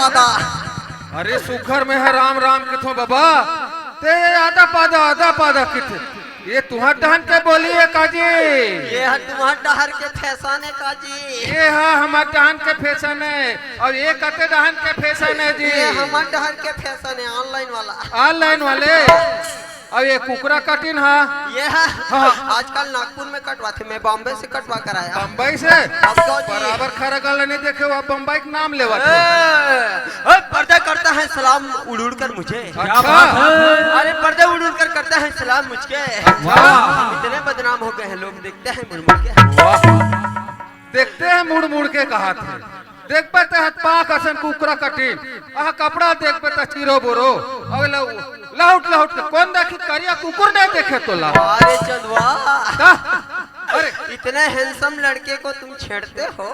अरे सुखर में है राम राम किथो बाबा ते आधा पादा किथे ये तुहर डहन के बोली है काजी ये है तुम्हार डहर के फैशन है काजी ये है हमार डहन के फैशन है और ये कते डहन के फैशन है जी ये हमार डहर के फैशन है ऑनलाइन वाले और ये कुकरा कटिन है ये है हाँ। आजकल नागपुर में कटवाते मैं बॉम्बे से कटवा कर आया बम्बई से बराबर खरा गल नहीं देखे वो बम्बई का नाम लेवा पर्दा करता है सलाम उड़ कर मुझे अच्छा अरे पर्दे उड़ कर करता है सलाम मुझके इतने बदनाम हो गए हैं लोग देखते हैं मुड़ मुड़ के देखते हैं मुड़ मुड़ के कहा थे देख पाते हैं पाक असन कुकरा कटिन आह कपड़ा देख पाते चीरो बोरो और लाउट के कौन देखी करिया कुकुर नहीं देखे तो ला अरे चंदवा अरे इतने हैंडसम लड़के को तुम छेड़ते हो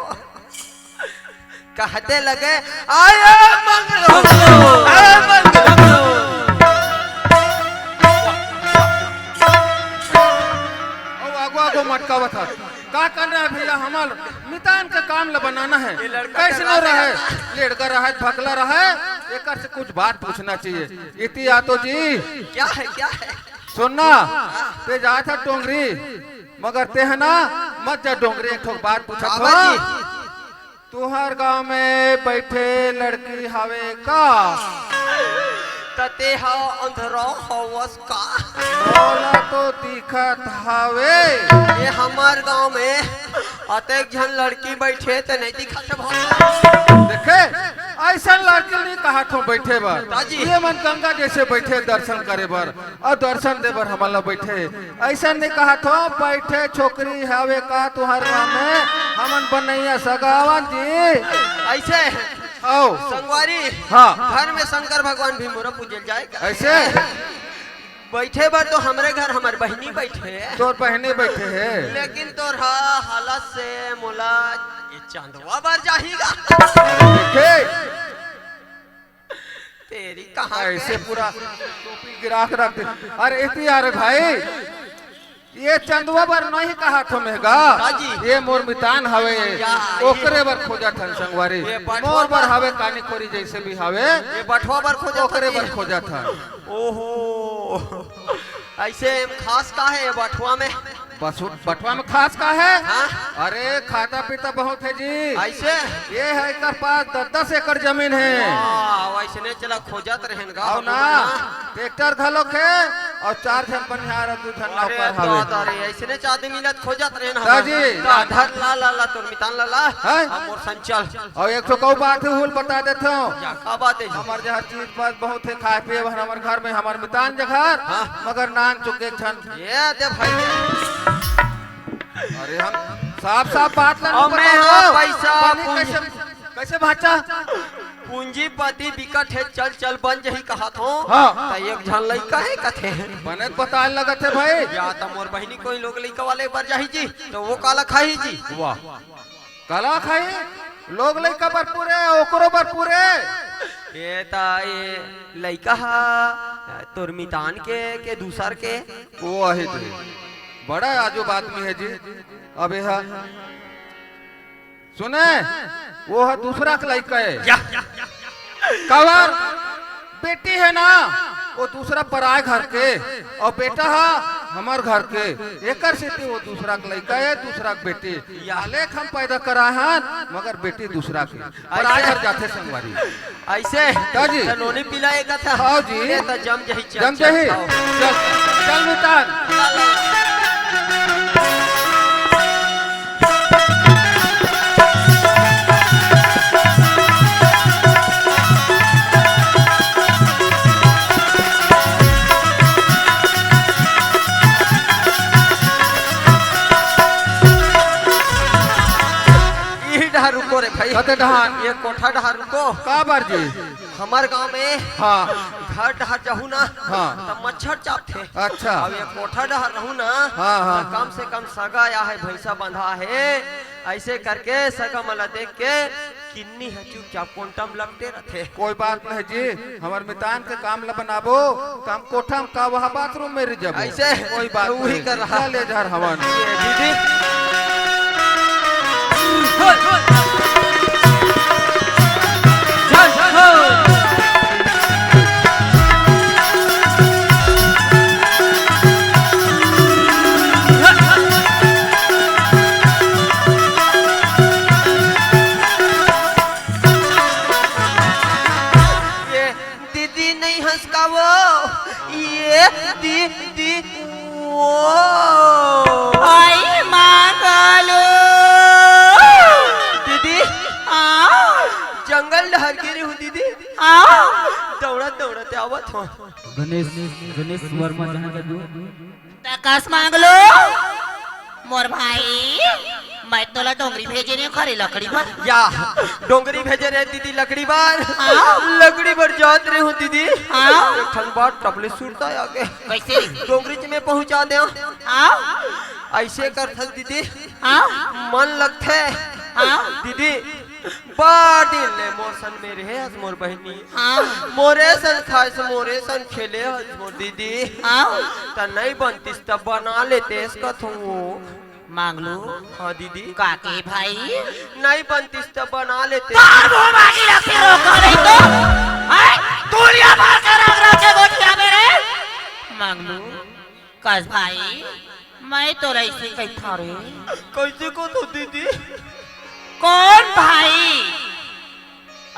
कहते लगे आया आगो मटका बता का करना है भैया हमार मितान का काम ला बनाना है कैसे न रहे लेड़का रहे भकला रहे एक से कुछ बात पूछना चाहिए इति आतो जी क्या है सुनना ते जा था डोंगरी मगर ते है ना मत जा डोंगरी एक बात पूछा था तुहार गांव में बैठे लड़की हवे का तते हा अंधरा हवस का बोला तो दिखत हवे ये हमार गांव में अतेक जन लड़की बैठे तो नहीं दिखत भाव देखे ऐसा लड़की नहीं कहा तो बैठे बर ताजी। ये मन गंगा जैसे बैठे दर्शन करे बर और दर्शन दे बर हमारा बैठे ऐसा नहीं कहा तो बैठे छोकरी हवे का तुहार गांव में हमन बनैया सगावन जी ऐसे आओ संगवारी हाँ घर में शंकर भगवान भी मोरा पूजल जाएगा ऐसे बैठे बार तो हमारे घर हमारे बहनी बैठे तोर बहने बैठे है लेकिन तोर हालत से मोला ये चांदवा बार जाएगा देखे तेरी कहाँ ऐसे पूरा टोपी गिरा के रख दे अरे इतनी यार भाई ये चंदवा बर नहीं कहा थो मेगा काजी। ये मोर मितान हवे या, ओकरे बर खोजा थन संगवारी ये बटवा मोर बर बर- हवे कानी खोरी जैसे भी हवे ये बटवा बार खोजा ओकरे बर खोजा था ओहो ऐसे खास का है ये बटवा में बस बटवा में खास का है हाँ? अरे खाता पीता बहुत है जी ऐसे ये है इकर पास 10 एकड़ जमीन है वैसे नहीं चला खोजत रहेगा और ना ट्रैक्टर घलोक है और 4 जन बनिहार और 2 जन अरे नौकर हवे दादा रे ऐसे नहीं चाहते मिलत खोजत रहे ना ताजी। धर ला तोर मितान ला हैं? हम और संचल और एक तो कौ बात है हुल बता देता हूँ क्या का बात है जी? हमार जहाँ चीज पास बहुत है खाए पिए हमारे घर में हमार मितान जगह हाँ। मगर नान चुके छन ये दे भाई अरे हम साफ बात और मैं हाँ पैसा कैसे कैसे भाचा पूंजीपति विकट है चल बन जही कहा थो हाँ। तो एक झन लइका है कथे बने बता लगत है भाई या तो मोर बहनी कोई लोग लइका वाले पर जाही जी तो वो काला खाही जी वाह कला खाई लोग लइका पर पूरे ओकरो पर पूरे ये ता ये लइका हा तोर मितान के दूसर के वो है बड़ा आजो आदमी है जी अब यह सुने वो है दूसरा का लड़का है कवर बेटी है ना वो दूसरा पराय घर के और बेटा है हमार घर के एक से वो दूसरा का लड़का है दूसरा का बेटी लेख हम पैदा करा है मगर बेटी दूसरा की पराय घर जाते संगवारी ऐसे ताजी। नोनी पिलाए का था हाँ जी। ये तो जम जही जम जही चल चल मितान रुको रे भाई कते डहान ये कोठा डहार रुको का बार जी हमार गांव में हाँ घर डहार जाहू ना हाँ। तो मच्छर चाप थे अच्छा अब ये कोठा डहार रहू ना हाँ, हाँ। तो कम से कम सगा या है भैंसा बंधा है ऐसे करके सगा मला देख के किन्नी है चुपचाप कोंटम लगते रहते। कोई बात नहीं जी, हमार मितान के काम ला बनाबो, काम कोठा में का वहाँ बाथरूम में जब ऐसे कोई बात वही कर रहा ले जा हवन दीदी। गणेश गणेश वर्मा जहाँ तकास मांग लो मोर भाई, मैं तोला डोंगरी भेजे ने खरी लकड़ी पर या डोंगरी भेजे रे दीदी लकड़ी बार लकड़ी पर जात रे हूँ दीदी। एक ठन बार टपले सुरता आगे कैसे डोंगरी में पहुँचा दे ऐसे कर थल दीदी मन लगते दीदी। बार दिन ले मोर सन मेरे है आज मोर बहनी मोरे सन खास मोरे सन खेले आज मोर दीदी त नहीं बनतीस त बना लेते इसका तू मांग लो। हाँ दीदी काके भाई नहीं बनतीस त बना लेते। मांग लो काश भाई, मैं तो ऐसे कहता रे कैसे को तो दीदी कौन भाई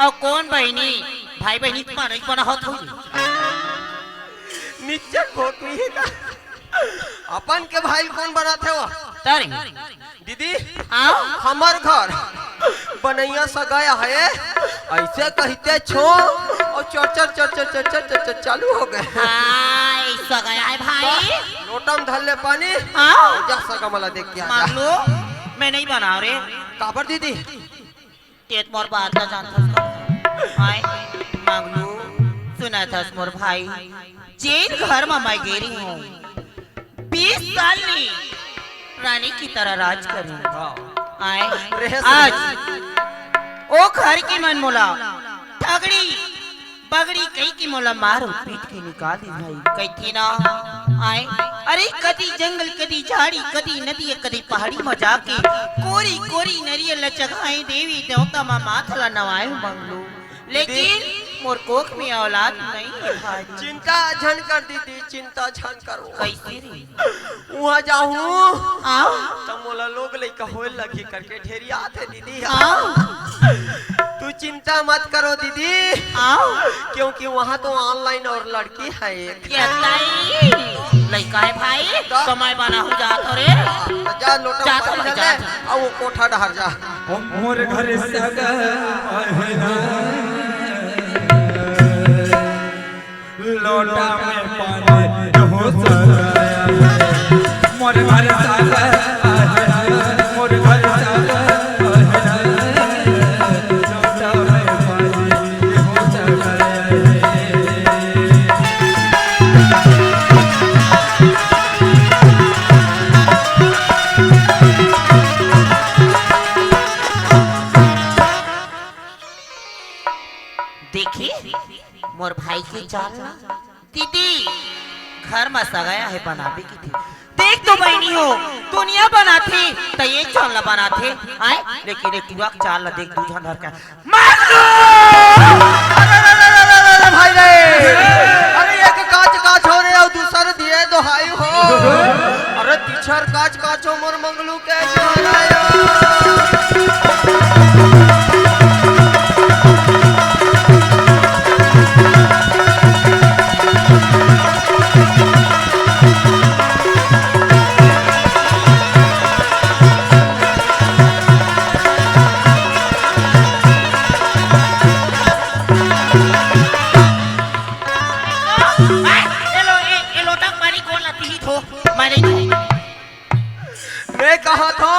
और कौन बहनी, भाई बहनी तुम्हारा बना होत होई नीचे खोकवी है का अपन के भाई कौन बनाते हो तारे दीदी। आओ हमार घर बनैया सगाया है ऐसे कहते छो और चर चालू हो गए। हाय सगाया है भाई, लोटम धल्ले पानी आओ जा सगा मला देख के मान लो मैं नहीं बना रे काबर दीदी तेत मोर बात ना जानता हाय मांग लो सुना था मोर भाई जेल घर में मैं गेरी हूँ 20 साल ने रानी की तरह राज करूं आए आज ओ घर की मन मोला ठगड़ी बगड़ी कई की मोला मारो पीट के निकाल दी भाई कई थी ना आए अरे कदी जंगल कदी झाड़ी कदी नदी कदी पहाड़ी में जाके कोरी कोरी नरियल लचकाई देवी देवता मां माथला नवाए मंगलू लेकिन मोर कोख में औलाद नहीं है भाई। चिंता झन कर दीदी चिंता झन करो कैसे रे वहाँ जाऊँ आओ तो मोला लोग लइका होए लगी करके ढेरिया थे दीदी। आओ तू चिंता मत करो दीदी आओ क्योंकि वहाँ तो ऑनलाइन और लड़की है एक लड़का है भाई कमाई बना हो जाता रे जा लोटा पानी डाले और वो कोठा डहर जा मोर घर सगा लोटा में पानी हो सगाया मोर घर सगा मोर घर सगा लोटा में पानी हो सगाया मोर भाई के चाल दीदी घर में सगाया है बनाबे की थी देख तो बहनी हो दुनिया बनाते तो ये चाल बनाते आए लेकिन एक युवा चाल देख दू जन धर के मार लो भाई रे अरे एक काच हो रे और दूसरा दिए दोहाई हो अरे तीसर काच हो मोर मंगलू के जोरायो मैं कहा था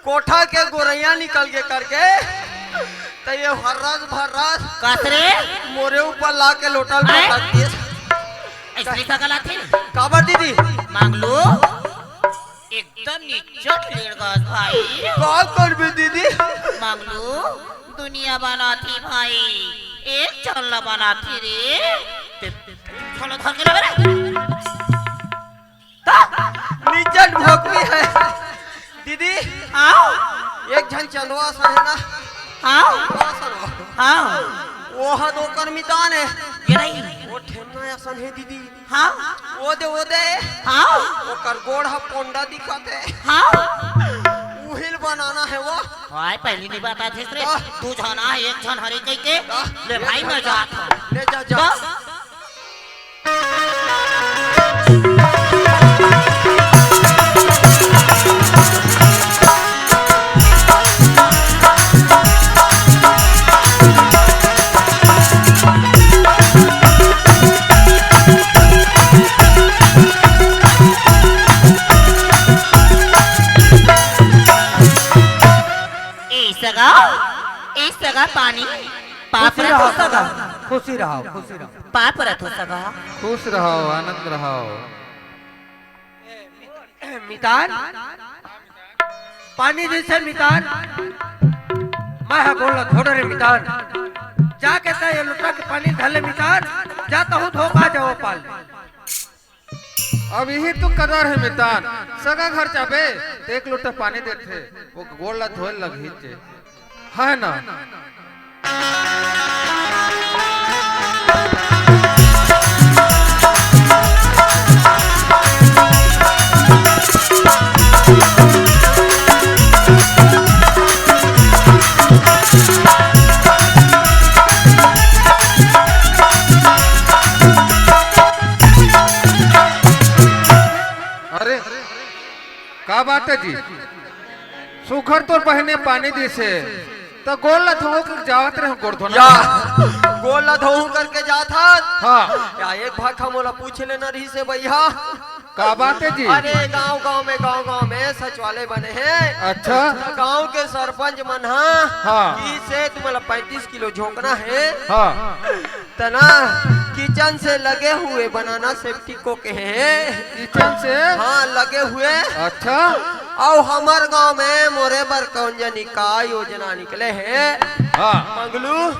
कोठा के गोरैया निकल के करके तो ये हर्रास कातरे मोरे ऊपर ला के लोटा रख दिए ऐसे का गला थे काबर दीदी मांग लो एकदम निचट लेड़गस भाई का करबे दीदी मंगलू दुनिया बनाती भाई एक चलना बनाती रे चलो धर के लगे रे निचट भोकवी है दीदी आओ एक झन चंदवा सा है ना आओ आओ वो हा दो कर्मितान है ये नहीं वो ठेना असन है दीदी हाँ वो दे आओ वो कर गोड़ हा पोंडा दिखाते आओ उहिल बनाना है वो भाई पहली नहीं बता थे रे तू जाना है एक जन हरी कह के ले भाई मैं जाता हूं ले जा जा इस जगह पानी पाप रहो सगा खुशी रहो पाप रहो सगा खुश रहो आनंद रहो मितान पानी जैसे मितान मैं हा बोला थोड़ा रे मितान जाके ता ये लुटा के पानी ढले मितान जाता हूँ धोखा जाओ पाल अब यही तो कदर है मितान सगा घर चाबे तो एक लोटा पानी देते वो गोला धोल लगी थे है ना अरे का बात है जी सुखर तो बहने पानी दी से तो गोला धो कर जावत रहे गोड़ धोना या गोला धोऊ करके जाता हाँ या एक भाखा मोला पूछ लेना रही से भैया का बात है जी अरे गांव में सचिवालय बने हैं अच्छा गांव के सरपंच मन हाँ। की से तुम्हें 35 किलो झोंकना है हाँ तना किचन से लगे हुए बनाना सेफ्टी को कहे किचन से हाँ लगे हुए अच्छा और हमार गांव में मोरे बर कौन जनी का योजना निकले है हाँ मंगलू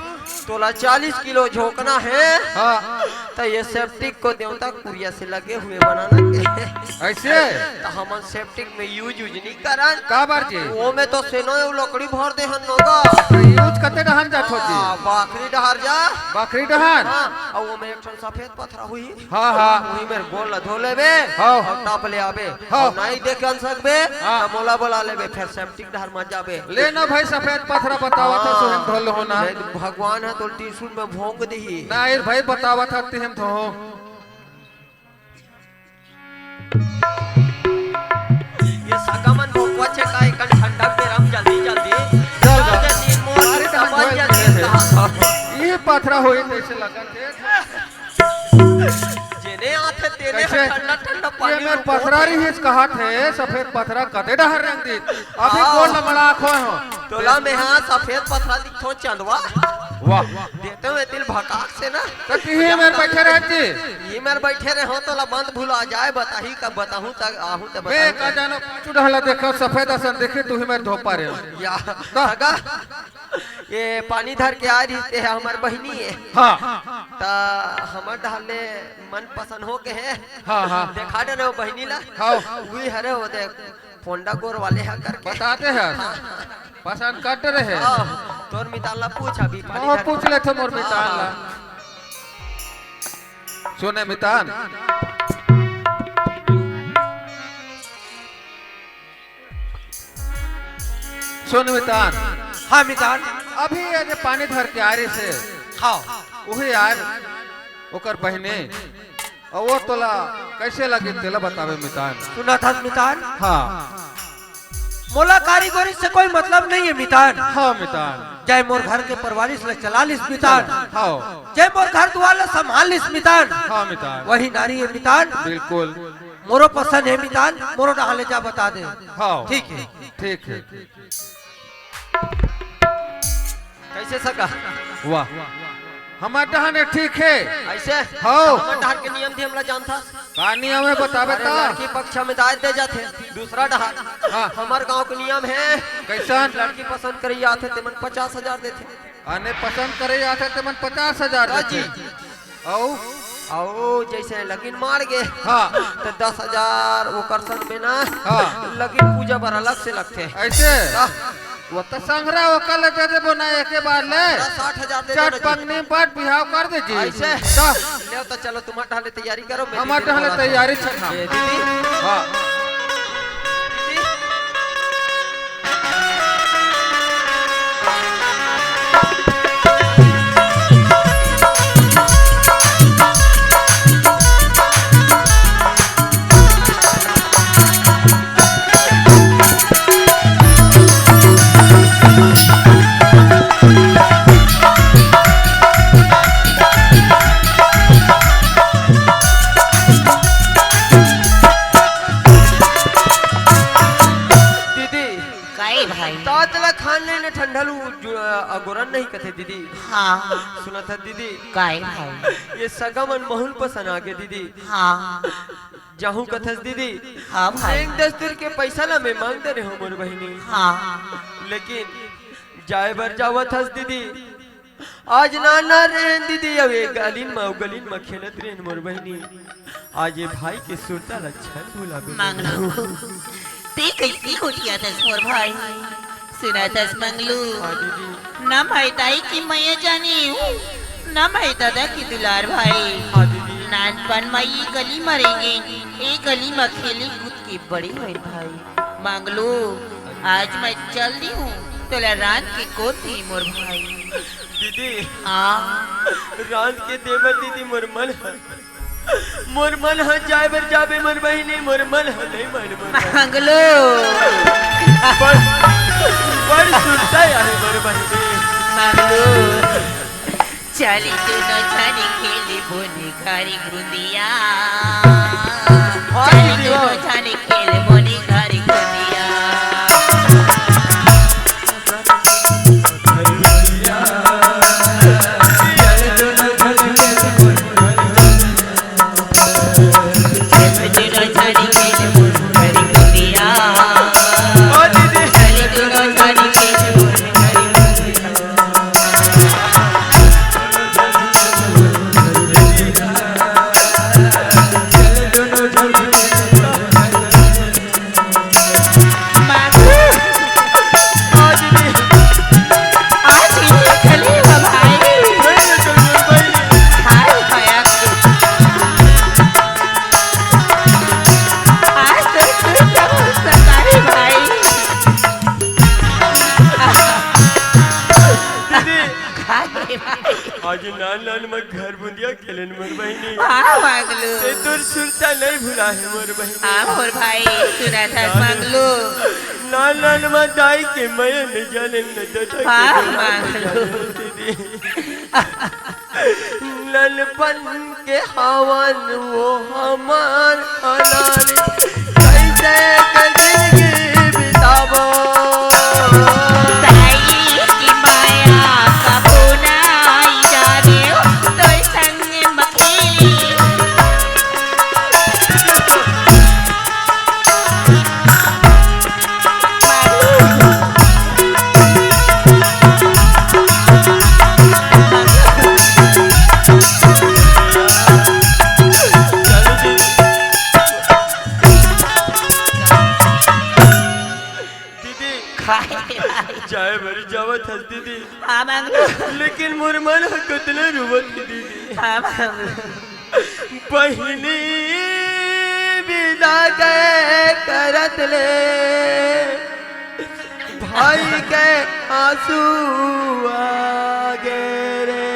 तोला 40 किलो झोंकना है हाँ तो ये सेप्टिक को देवता कुरिया से लगे हुए बनाना के ऐसे तो हम सेप्टिक में यूज नहीं करन का बार जी वो में तो सेनो लकड़ी भर दे हन नोगा यूज कते डहन जात हो जी बाकरी डहर जा बकरी डहन हाँ और वो में एक ठन सफेद पत्थर हुई हाँ हाँ वही मेरे गोल धो लेबे हाँ। और टाप ले आबे हाँ। और नहीं देख अन सकबे हाँ। तो मोला बोला लेबे फिर सेप्टिक डहर मत जाबे ले ना भाई सफेद पत्थर बतावा था सोहम धोल होना नहीं तो भगवान है तो त्रिशूल में भोंक दी नहीं भाई बतावा था हम तो ये सगमन भोंकवा छे का एक ठंडा पे रम जल्दी चल बा। जल्दी मोर अरे तो हम समझ धोल जल्दी गए हैं। ये पत्थर होई तैसे लगा थे जेने आथे तेने कैसे? ठंडा ठंडा ये पानी मेरे पथरा रही है कहा थे सफेद पथरा कते डहर रंग दी अभी हाँ। गोल लमड़ा आँखों हो तोला में हां सफेद पथरा दिखो चंदवा वाह देते हुए दिल भकाक से ना तो ये मेरे बैठे रहती ये मेरे बैठे रहे हो तोला बंद भुला जाए बताही कब बताहूं तक आहू ते बे का बताऊं जानो पाछू डहला देखो सफेद असन देखे तू ही मेरे धो पा रहे हो या सगा ये पानी धर के आ रही है हमार बहनी है हाँ ता हमर ढाले मन पसंद हो के है हाँ हाँ देखा दे रे बहनी ला हाँ वही हरे हो दे फोंडा गोर वाले है करके बताते हैं पसंद कर रहे तोर मिताला पूछ अभी पानी हाँ धर पूछ ले थे मोर मितान ला सुने मितान सुन मितान हाँ मितान अभी ये जो पानी धर के आ रही से हाँ वही यार ओकर बहने और वो तोला कैसे लगे तेला बतावे मितान सुना था मितान हाँ मोला कारीगरी से कोई मतलब नहीं है मितान हाँ मितान जय मोर घर के परवारिश ले चला लिस मितान हाँ जय मोर घर द्वार संभाल लिस मितान हाँ मितान वही नारी है मितान बिल्कुल मोरो पसंद है मितान मोरो डाले जा बता दे हाँ ठीक है ठीक है कैसे सका वाह हमारा डहाने ठीक है ऐसे हाँ। हमर ढाल के नियम थी हमला जानता का नियम है बतावे अरे ता लड़की पक्ष में दाज दे जाते दूसरा डहार हाँ। हमार गांव के नियम है कैसन लड़की पसंद करी आते ते मन 50,000 देते आने पसंद करे आते ते मन 50,000 हाँ जी। औ आओ जैसे लगन मार गए हाँ तो 10,000 वो करसन में ना हाँ। लगन पूजा पर अलग से लगते ऐसे वो तो संग्रह वो कल दे दे बनाए के बाद ले 60,000 दे चट दो पंगनी पट बिहाव कर दे जी ऐसे ता ले तो चलो तुम टहले तैयारी करो मैं हमार दीदी टहले बोला था। तैयारी छना ये दीदी हाँ दीदी दीदी काहे भाई तातला खान लेने ठंडलू अगोरन नहीं कथे दीदी हाँ सुना था दीदी काहे भाई ये सगमन बहुल पसंद आगे दीदी हाँ जाहू कथस दीदी हाँ भाई एक दस्तूर के पैसा ला मैं मांगते रहे मोर बहनी हाँ लेकिन जाए बर जावत हस दीदी आज ना रे दीदी अब एक गलीन में खेलत रे मोर बहनी आज ये भाई के सुरता लक्षण भूला मंगलू ते कैसी गोटिया दस मोर भाई सुना दस मंगलू हाँ दीदी ना भाई ताई की मैया जानी हूँ ना भाई दादा की दुलार भाई हाँ दीदी नानपन में ये गली मरेंगे ये गली में खेली कूद के बड़ी हुई भाई मंगलू आज मैं चल दी हूँ तोला रात की को थी मोर भाई दीदी हाँ रात के देवर दीदी मुरमल है जाए बर जाबे मोर बहनी मुरमल है नहीं मन मंगलू बड़ सुनता है मोर बहनी मंगलू चली तू न जाने खेली बोनी घरी गुंदिया चली तू न जाने खेले बोनी घरी गुंदिया आज नान नान में घर बुंदिया खेलन मोर बहनी हाँ मंगलू ते तोर सुरता नहीं भुला है मोर बहनी हाँ मोर भाई सुना था मंगलू नान नान में दाई के मैं न जाने न दादा हाँ के मंगलू दीदी नलपन के हवन वो हमार अनार कैसे कर जिंदगी बिताबो ताई की माया कबू ना आई जावे तो संग मखेली दीदी खाए भाई चाहे भरी जावत हस दीदी हाँ मंगलू लेकिन मोर मन कतले रुवत दीदी हाँ मंगलू बहिनी विदा गए करत ले भाई के आंसू आगे रे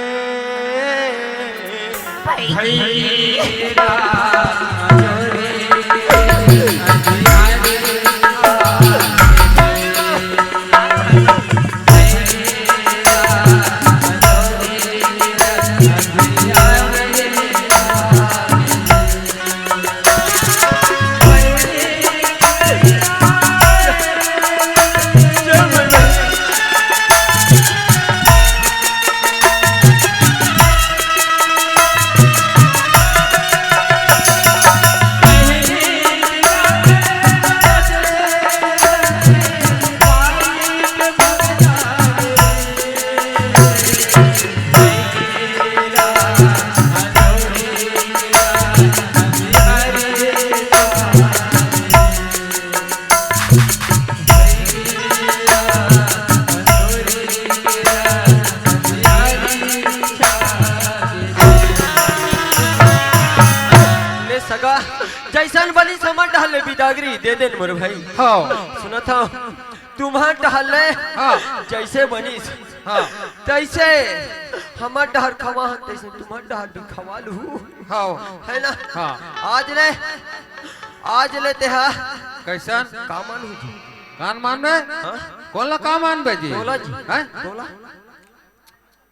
पैसा मत डाले बिदागरी दे दे मोर भाई। हाँ सुनो था तुम्हार डाले हाँ जैसे बनी हाँ तैसे हमार डहर खवा तैसे तुम्हार डहर भी खवा लू हाँ है ना। हाँ आज ले तेहा कैसन कामन हो जी कान मान में हाँ? कौन ला काम मान बे जी बोला जी हैं बोला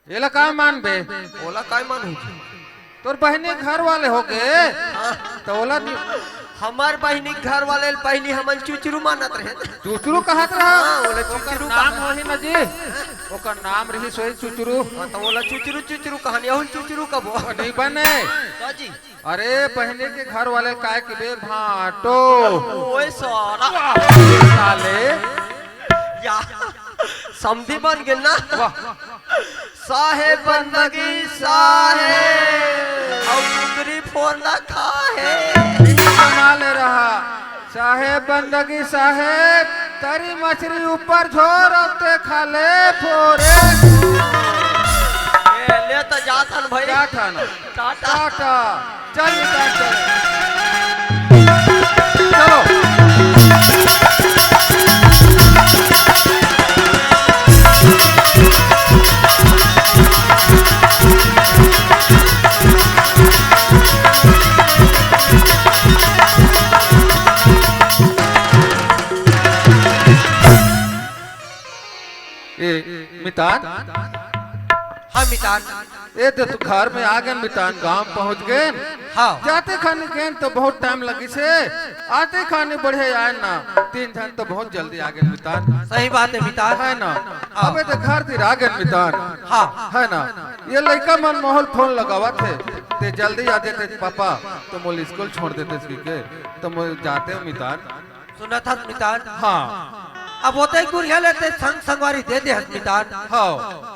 ये ला काम मान बे बोला काय मान हो जी तोर बहने घर वाले हो गए तो ओला हमार बहनी घर वाले पहली हमन चुचरू मानत रहे। चुचरू कहत रहा हाँ, ओला चुचरू नाम होही न जी ओकर नाम रही सोई चुचरू हाँ, तो बोला चुचरू चुचरू कहानी और चुचरू कब नहीं बने जी अरे बहने के घर वाले काय के बे भाटो ओए सारा साले या समधी बन गेल ना साहेब बंदगी साहेब और टुकड़ी फोड़ना खाहे बना ले रहा साहेब बंदगी साहेब तरी मछली ऊपर झोर ते खा ले फोरे ले तो जाथन भाई क्या ठाना टाटा टाटा चल निकाल चलो मितान हाँ मितान ये तो तू घर में आ गए मितान गांव पहुंच गए हाँ जाते खाने गए तो बहुत टाइम लगी से आते खाने बढ़े आए ना 3 जन तो बहुत जल्दी आ गए मितान सही बात है मितान है ना अबे तो घर तिर आ गए मितान हाँ है ना ये लड़का मन मोहल फोन लगावा थे ते जल्दी आ देते पापा तो मोल स्कूल छोड़ देते इसकी के तो मोल जाते हो मितान सुना था मितान हाँ अब होते ही गुड़िया लेते संग संगवारी दे दे मितान हाँ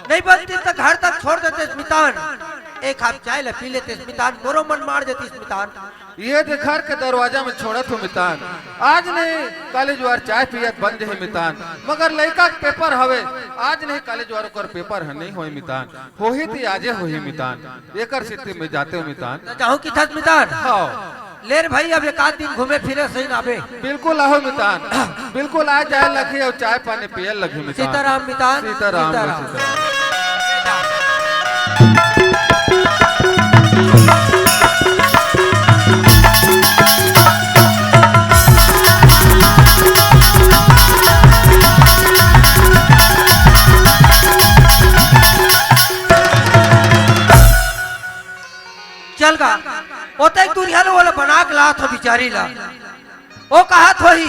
नहीं बनती तो घर तक छोड़ देते मितान एक हाथ चाय ले पी लेते मितान मोरो मन मार देती मितान ये दे घर के दरवाजा में छोड़त हो मितान आज नहीं कॉलेज वार चाय पियत बंद है मितान मगर लड़का के पेपर हवे आज नहीं कॉलेज वार कर पेपर है नहीं होई मितान होही थी आजे होही मितान एकर स्थिति में जाते हो मितान तो जाऊँ की था मितान हाँ लेर भाई अब एक आध दिन घूमे फिरे सही ना बे बिल्कुल आहो मितान बिल्कुल आ जाए लगी और चाय पानी पिए लगी मितान सीताराम मितान सीताराम सीताराम। सीताराम चल गा होते एक दूरिया लो वाला बना के ला था बिचारी ला वो कहा थो ही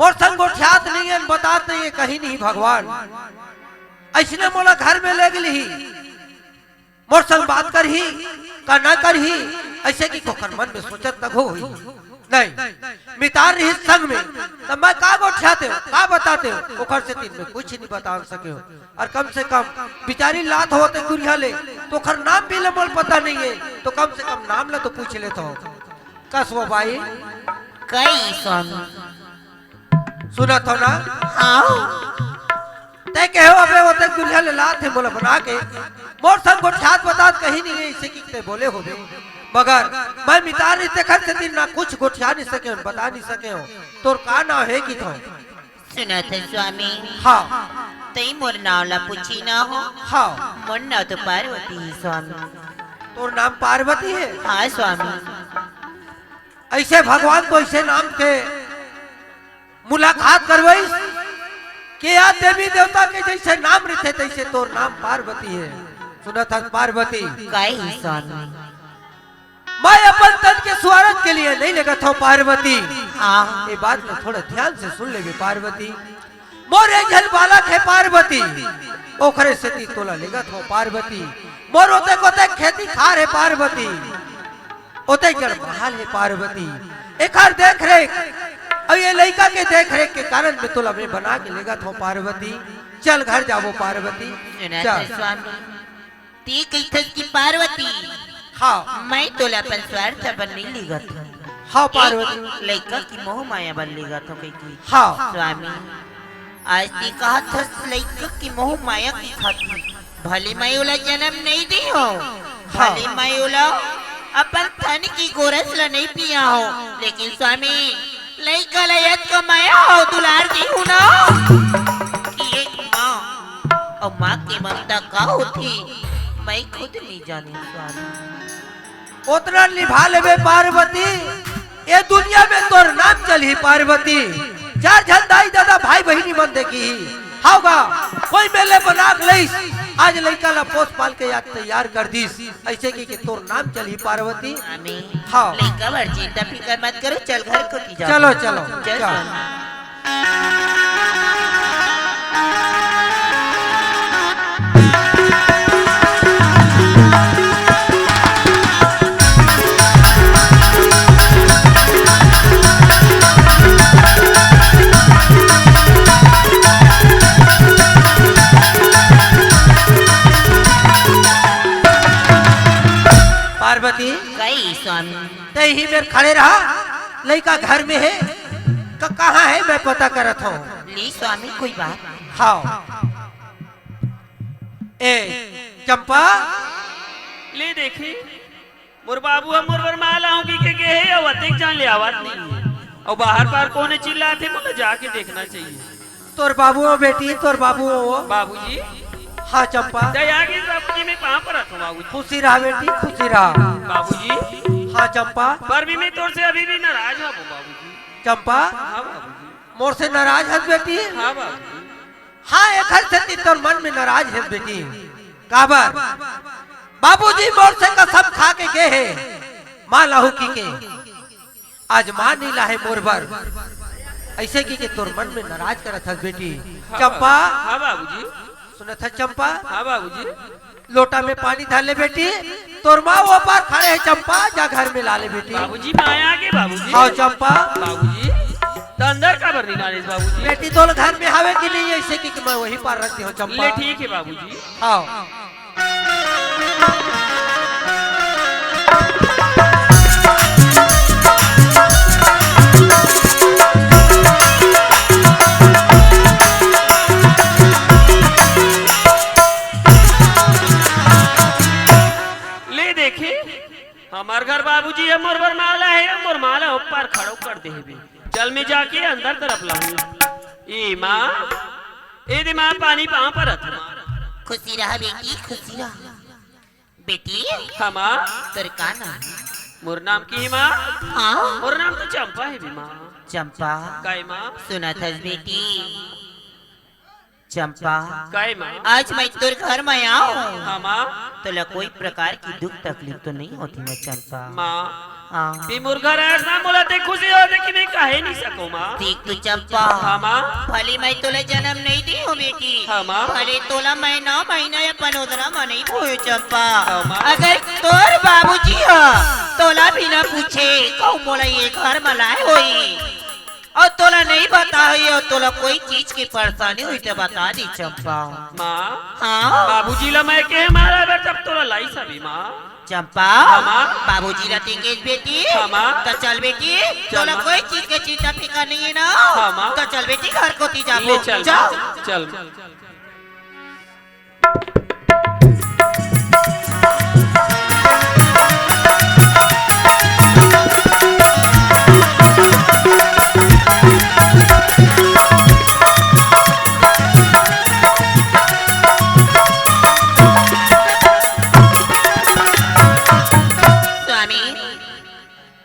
मोर संग गोठियात नहीं है बतात नहीं है कहीं नहीं भगवान ऐसने मोला घर में ले गई ही मोर संग बात कर ही का ना कर ही ऐसे की कोकर मन में सोचत तक हो ही नहीं मितार रही संग में तब मैं का गोठियाते हो का बताते हो ओखर से तीन में कुछ नहीं बता सके हो और कम से कम बिचारी लात होते गुड़िया ले तो खर नाम भी ले मोल पता नहीं है तो कम से कम नाम ले तो पूछ लेता हूँ कस वो भाई कई स्वामी सुना था ना हाँ ते कहो अबे होते गुड़िया ले लात है बोला बना के मोर संग गोठियात बता कहीं नहीं है इसे की ते बोले हो बे मगर मैं मितार इतने खर्च दिन ना कुछ गोठिया नहीं सके हो बता नहीं सके हो तोर का ना है की तो सुना था स्वामी हाँ तई मोर नाव ला पूछी ना हो हाँ मोर नाव तो पार्वती है स्वामी तोर नाम पार्वती है हाँ स्वामी ऐसे भगवान को ऐसे नाम के मुलाकात करवाई के या देवी देवता के जैसे नाम रहते तैसे तोर नाम पार्वती है सुना था पार्वती कई स्वामी मैं अपन तन के स्वार्थ के लिए नहीं लगा था पार्वती हाँ ये बात में थोड़ा ध्यान से सुन ले पार्वती मोर एक जल बालक है पार्वती ओखरे से ती तोला लेगा था पार्वती मोर होते कोते खेती खार है पार्वती ओते कर बहाल है पार्वती एक हर देख रेख और ये लड़का के देख रेख के कारण में तोला मैं बना के लेगा था पार्वती चल घर जाओ पार्वती सुना था चल स्वामी ती कही की पार्वती हाँ मैं तोला अपन स्वार्थ बन नहीं लिगा था हाँ पार्वती लड़का की मोह माया बन लेगा तो कही की हाँ स्वामी आज ती कहा था लड़का की मोह माया की खाती भले मैं उला जन्म नहीं दी हो भले मैं उला अपन धन की गोरस ला नहीं पिया हो, लेकिन स्वामी लइका लयत को माया हो दुलार दी हूँ ना कि एक माँ और माँ की ममता का होती मैं खुद नहीं जानी स्वामी। उतना निभा लेबे पार्वती, ये दुनिया में तोर नाम चली पार्वती। चार झंडाई दादा भाई बहिनी मन देखी होगा कोई मेले बना लईस, आज लड़का ला पोस पाल के याद तैयार कर दीस, ऐसे की तोर नाम चली पार्वती। हाँ लड़का भर चिंता फिकर मत करो, चल घर को जाओ। चलो चलो चल पार्वती कई स्वामी ते ही में खड़े रहा, लड़का घर में है कहाँ है मैं पता करत हूँ। ली स्वामी कोई बात। हाँ ए चंपा ले देखी मोर बाबू मोर वरमाला हूँ के है अवतिक जान ले आवाज नहीं और बाहर पार कोने चिल्लाते मुझे जाके देखना चाहिए। तोर बाबू हो बेटी, तोर बाबू हो। बाबूजी हाँ चंपा दयागी बाबूजी मैं कहाँ पर आता हूँ बाबूजी। खुशी रहा बेटी खुशी रहा। बाबूजी हाँ चंपा पर भी मैं तोर से अभी भी नाराज हूँ बाबूजी। चंपा हाँ बाबूजी। मोर से नाराज है बेटी। हाँ बाबूजी। हाँ एक हर से तोर मन में नाराज है बेटी। काबर बाबूजी मोर से कसम खा के गए है माँ लाहू की के, आज माँ नहीं लाहे मोर बर, ऐसे की के तोर मन में नाराज करत है बेटी। चंपा हाँ बाबूजी। सुना था चंपा। हाँ बाबूजी। लोटा में पानी डाल ले बेटी, तोर माँ वो पार खड़े है चंपा, जा घर में ला ले बेटी। बाबूजी माया के बाबूजी। हाँ चंपा। बाबूजी तो अंदर का भर निकाले बाबूजी। बेटी तो घर में हावे कि नहीं, ऐसे की मैं वही पार रखती हूँ चंपा। ले ठीक है बाबूजी। हाँ हमार घर बाबूजी है मोर वरमाला है, मोर माला ऊपर खड़ो कर दे भी। चल में जाके अंदर तरफ लाऊं। ए माँ ए दे माँ पानी पाँव पर रख। खुशी रहा बेटी खुशी रहा। बेटी हाँ माँ तेरे का नाम? मोर नाम की माँ? हाँ मोर नाम तो चंपा है भी माँ। चंपा काय माँ? सुना था बेटी चंपा काय माँ? आज मैं तेरे घर में आऊँ हाँ माँ। तो कोई प्रकार की दुख तकलीफ तो नहीं होती मैं चंपा। माँ हाँ ते मुर्गा राज ना बोला ते खुशी हो दे कि मैं कहे नहीं सकूं माँ। देख तू चंपा हाँ माँ। भले मैं तुला जन्म नहीं दी हूँ बेटी। हाँ माँ। भले तोला मैं 9 महीना या 15 में नहीं हुई चंपा। हाँ माँ। अगर तोर बाबूजी हो तोला बिना पूछे कहूँ मोला ये घर में लाए हुई और तोला नहीं बता हुई और तोला कोई चीज की परेशानी हुई तो बता दी चंपा। माँ हाँ बाबूजी ला मैं के मारा बेटा तब तोला लाई सभी माँ। चंपा माँ। बाबूजी रहती बेटी। हाँ माँ। तो चल बेटी तोला कोई चीज की चिंता फिकर नहीं है ना। हाँ माँ। तो चल बेटी घर को ती जा। ले चल चल।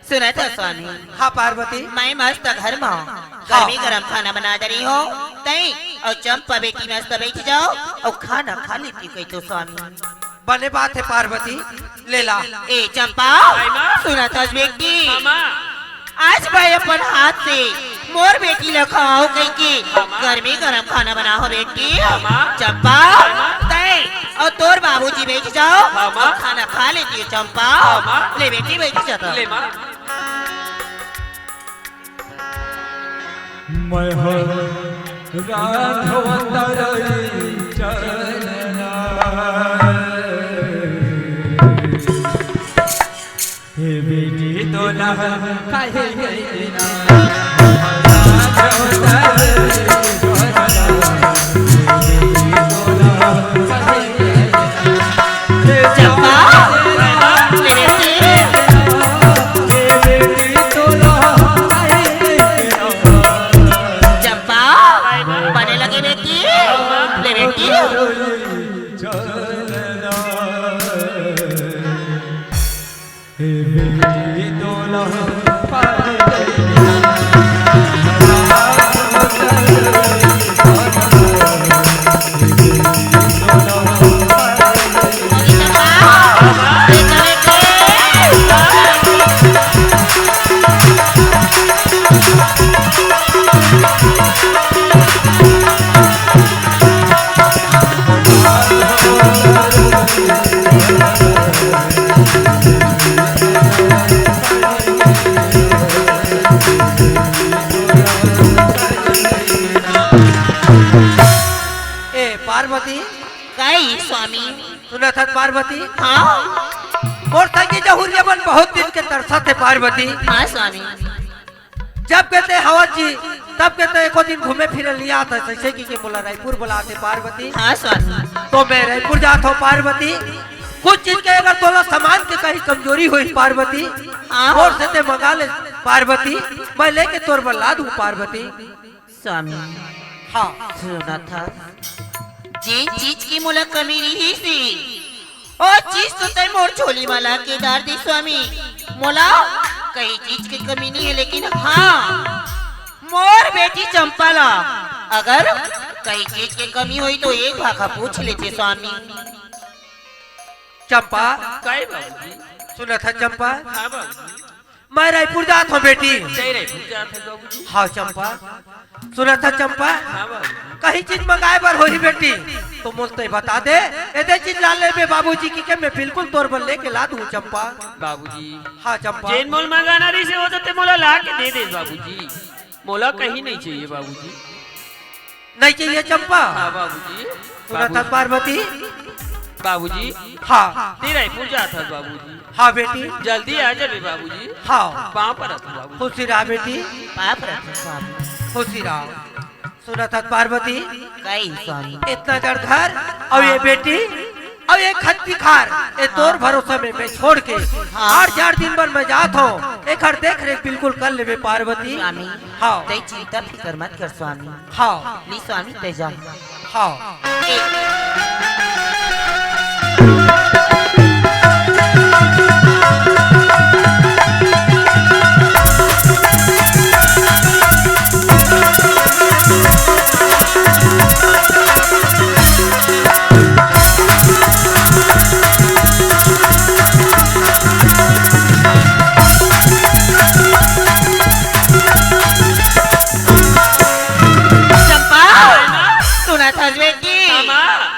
सुना था स्वामी? हाँ पार्वती मैं मस्त घर में गर्मी गरम खाना बना रही हो तई और चंपा बेटी मस्त बैठ जाओ और खाना खा लेती कही तो स्वामी। बने बात है पार्वती ले ला। ए चंपा सुना था बेटी आज भाई अपन हाथ से मोर बेटी ला खाओ कही की गर्मी गरम खाना बना हो बेटी। चंपा तई और तोर बाबूजी बैठ जाओ और खाना खा लेती है चंपा। ले बेटी बैठ जाता। ले माँ। मैं राघव तरई चलना हे बेटी तो ना काहे ना राघव तरई चंपा ले बेटी पार्वती कई स्वामी। सुना था पार्वती हाँ मोर संगी जहुरिया मन बहुत दिन के तरसा थे पार्वती। हाँ स्वामी। जब कहते हवा जी तब कहते एको दिन घूमे फिरे लिया था जैसे कि बोला रायपुर बुलाते पार्वती। हाँ स्वामी। तो मैं रायपुर जात हूँ पार्वती। कुछ चीज के अगर तोला सामान के कहीं कमजोरी हुई पार्वती और से ते मंगा ले पार्वती, मैं लेके तोर बल्ला दूं पार्वती। स्वामी हाँ सुना था जिन चीज की मुला कमी रही थी और चीज तो तय मोर झोली वाला के दार दी स्वामी। मोला कई चीज की कमी नहीं है, लेकिन हाँ मोर बेटी चंपा ला अगर कई चीज की कमी हुई तो एक भाखा पूछ लेते स्वामी। चंपा काय बाबूजी? सुना था चंपा हाँ बाबूजी। मैं रायपुर जात हूँ बेटी। जय रायपुर जात है बाबूजी। हाँ चंपा सुना था चंपा हाँ बाबूजी। कहीं चीज मंगाए बर होई बेटी तो मुझसे बता दे एदे चीज ला ले बाबूजी की के मैं बिल्कुल तोर बल लेके ला दूं चंपा। बाबूजी हाँ चंपा जैन मोल मंगाना रही से हो तो मोला ला के दे दे बाबूजी। मोला कहीं नहीं चाहिए बाबूजी। नहीं चाहिए चंपा। हाँ बाबूजी। सुना था पार्वती बाबूजी हाँ ते रायपुर जात है बाबूजी। हाँ बेटी जल्दी आ जाबे बाबूजी। हाँ पाँव पर रखो बाबूजी। खुशी रहा बेटी पाप रखे स्वामी। खुशी रहा। सुना था पार्वती कई स्वामी। इतना कर घर और ये बेटी और ये खत्ती खार ये तोर भरोसा में मैं छोड़ के 8-4 दिन पर मैं जात हूँ एक हर देख रेख बिल्कुल कर ले पार्वती। स्वामी हाँ तय चिंता फिकर मत कर स्वामी। हाँ ली स्वामी तय जा। हाँ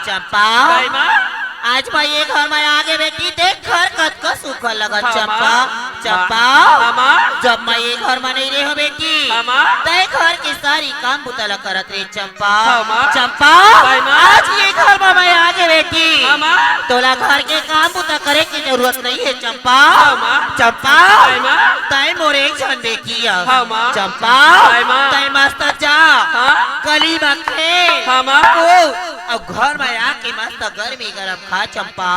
चंपा आज मैं ये घर में आगे बेटी देख घर कद का सुखा लगा। चंपा चंपा जब मैं ये घर में नहीं रहो बेटी तय घर की सारी काम बुतला करत रे। चंपा चंपा आज ये घर में मैं आगे बेटी तोला घर के काम बुता करे की जरूरत नहीं है। चंपा चंपा तय मोरे एक जन बेटी चंपा तय मस्त जा गली में खे अब घर में आके मस्त गर्मी गरम खा। चंपा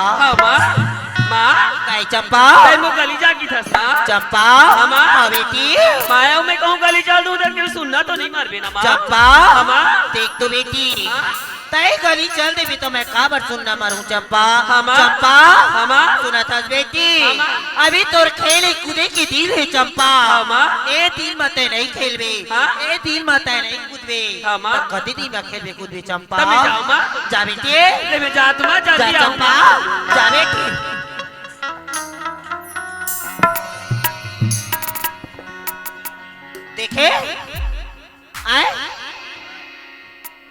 काय चंपा गली जाकी था चंपा बेटी माया में कहूँ गली चल दूं उधर के सुनना तो नहीं मार भी ना चंपा देख तो बेटी तय गली चल दे तो मैं काबर सुनना मारूं। चंपा चंपा सुना था बेटी अभी तोर खेले कूदे की दिल है। चंपा ए दिल मत नहीं खेलबे ए दिल मत नहीं कूदबे कदी दिन में खेलबे कूदबे। चंपा जा बेटी मैं जा तुम जा चंपा जा बेटी। देखे आए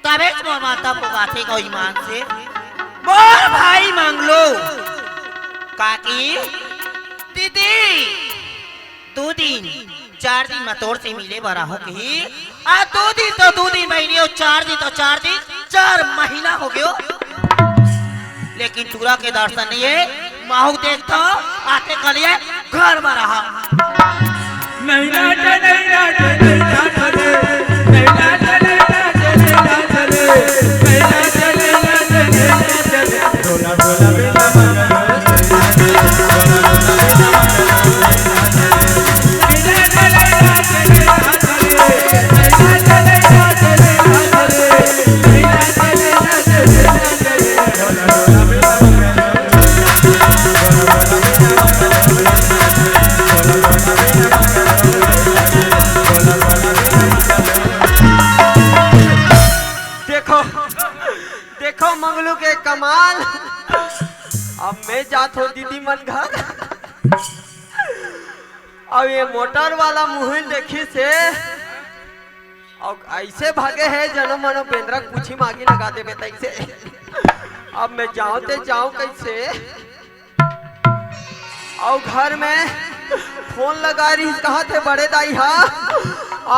तबे मोर माता पुकाथे को ईमान से मोर भाई मांग लो काकी दीदी 2 दिन 4 दिन में तोड़ से मिले बरा हो कही आ 2 दिन तो 2 दिन महीने और 4 दिन तो 4 दिन 4 महीना हो गयो लेकिन तुरा के दर्शन नहीं है। माहू देखता आते कलिए घर में रहा नहीं नाचे नहीं नाचे नहीं नाचे नहीं नाचे नहीं नाचे नहीं नाचे नहीं नाचे नहीं नाचे नहीं नाचे डोला डोला बेला देखो मंगलू के कमाल। अब मैं जात हो दीदी मन घर अब ये मोटर वाला मुहिल देखी से और ऐसे भागे है जनो मनो बेंद्रा पूछी मागी लगा दे तैसे। अब मैं जाऊं ते जाऊं कैसे और घर में फोन लगा रही कहा थे बड़े दाई हा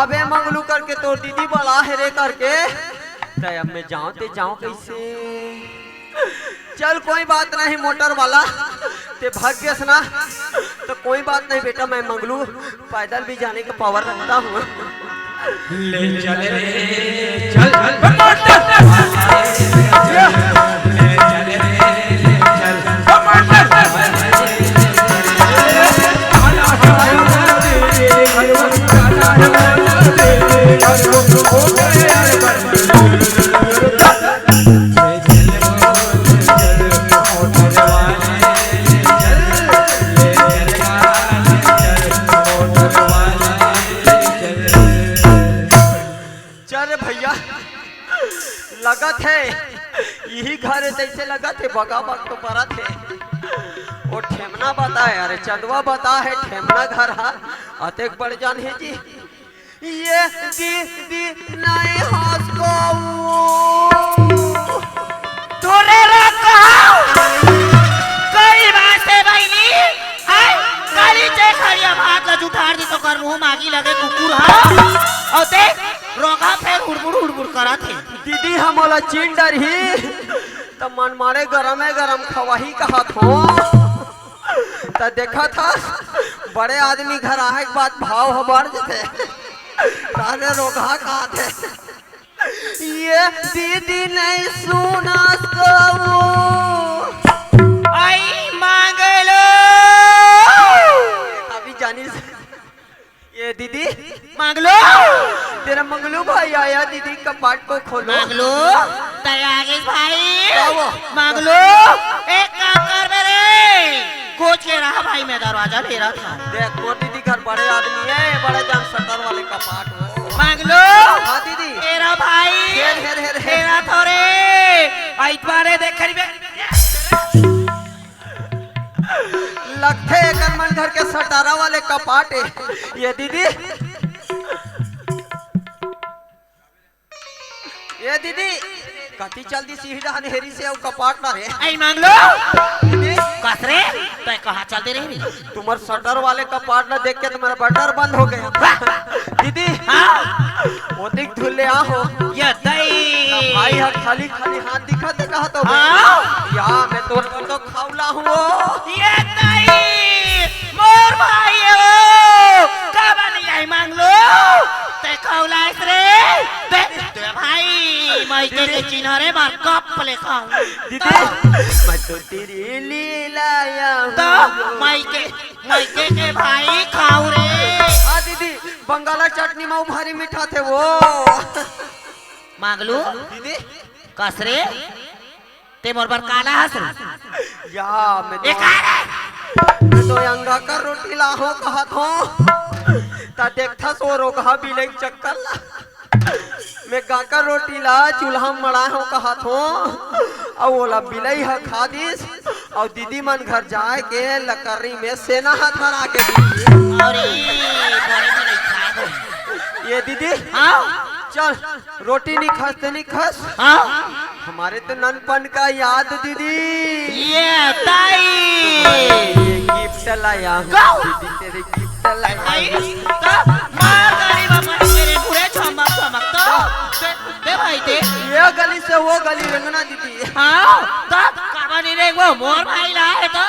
अबे मंगलू करके तो दीदी बोला है रे करके तो अब मैं जाऊं ते जाऊं कैसे? चल कोई बात नहीं मोटर वाला, ते भाग्यस ना तो कोई बात नहीं बेटा, मैं मंगलू पैदल भी जाने का पावर रखता हूँ। ले चल रे चल ले चल रे चल चल भैया लगत है यही घर है, जैसे लगत है बगा बग तो परत है। वो ठेमना बता है, अरे चंदवा बता है ठेमना घर है अतेक बड़ जान है जी। ये दी नहीं हंस को तोरे रखा कई बार से बहनी है काली चे खड़िया भाग ला जुठार दी तो कर मुंह मागी लगे कुकुर हा और देख रोगा फिर हुड़बुड़ करा थे। दीदी हम वाला चीन डर ही तो मन मारे गरम खवाही कहा थो तो देखा था बड़े आदमी घर आए के बाद भाव हमार जते तारे रोगा कहा थे। ये दीदी नहीं सुना आई मांगलो अभी जानी ये दीदी मांगलो तेरा मंगलू भाई आया, दीदी कपाट को खोलो। मांगलो तैयार भाई क्या हुआ? मांगलो एक काम कर मेरे कोच के रहा भाई, मैं दरवाजा ले रहा था। देख मोर दीदी घर बड़े आदमी है, बड़े जान शटर वाले कपाट हो। मांगलो हाँ दीदी तेरा भाई हेर। तेरा थोड़े आइतवारे देख खरी लगते एक मन घर के सटारा वाले कपाट है। ये दीदी कति चल दी सीढ़ी हेरी से और कपाट ना रे। आई मांगलो दीदी कसरे तो कहाँ चलते रही तुम्हारे शटर वाले कपाट ना देख के तुम्हारा बटर बंद हो गया। दीदी हाँ वो दिख धुले आहो ये दई भाई हर खाली हाथ दिखा दे कहा तो हाँ? या मैं तो खाऊला हूँ। ये दई मोर भाई हो कब नहीं आई मांगलो ते खौला रे ते भाई मैं के चिन्ह रे मार कप ले खाऊं दीदी मैं तो तेरी लीलाया तो मैं के भाई खाऊं रे। हाँ दीदी बंगाला चटनी में भारी मीठा थे वो। मांगलू दीदी कसरे ते मोर पर काला हंस या मैं एक तो अंगा का रोटी लाहो कहा थो ता देखता सो रोगा भी ले चक्कर ला मैं गाका रोटी ला चूल्हा मड़ा हो कहा थो और ओला बिलई है खादिस और दीदी मन घर जाए के लकड़ी में सेना हाथ मरा के अरे बड़े में नहीं खा ये दीदी हाँ चल रोटी नहीं खस हाँ हमारे तो ननपन का याद दीदी ये ताई ये गिफ्ट लाया हूँ दीदी तेरे गिफ्ट लाया आई तो मार गाड़ी बाबा मेरे पूरे चमक तो दे भाई दे ये गली से वो गली रंगना दीदी। हाँ तो काबानी रे वो मोर भाई ला है तो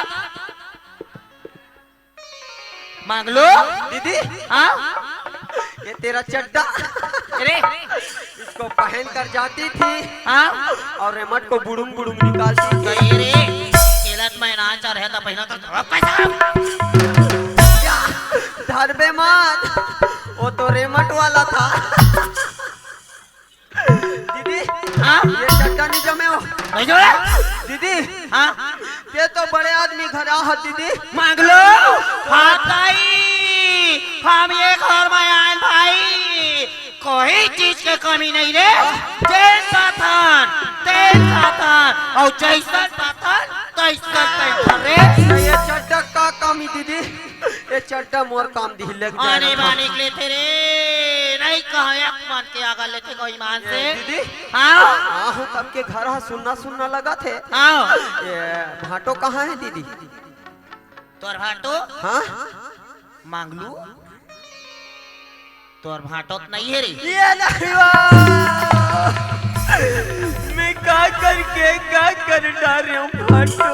मांग लो दीदी हाँ ये तेरा चड्डा अरे इसको पहन कर जाती थी हाँ और रेमट को बुड़ुम निकालती थी। सही रे केलत में ना चाह रहा था पहला तो पैसा धरबे मत वो तो रेमट वाला था। दीदी हाँ ये चड्डा नहीं जमे हो नहीं जो दीदी हाँ ये तो बड़े आदमी घर आ दीदी मांग लो हाँ ताई हम ये घर में आए भाई कोई चीज के कमी नहीं रे जैसा था और जैसा था तैसा रे ये चड्डा का काम ही दीदी ये चड्डा मोर काम दी लग आने बाने के लिए तेरे नहीं कहा एक मान के आगा लेते कोई मान से दीदी हाँ आहू तब के घर हा सुनना लगा थे। हाँ ये भाटो कहाँ है दीदी? तोर भाटो हाँ मांग लू तोर भाटो नहीं है रे ये नहीं मैं क्या कर डारे हूँ भाटो।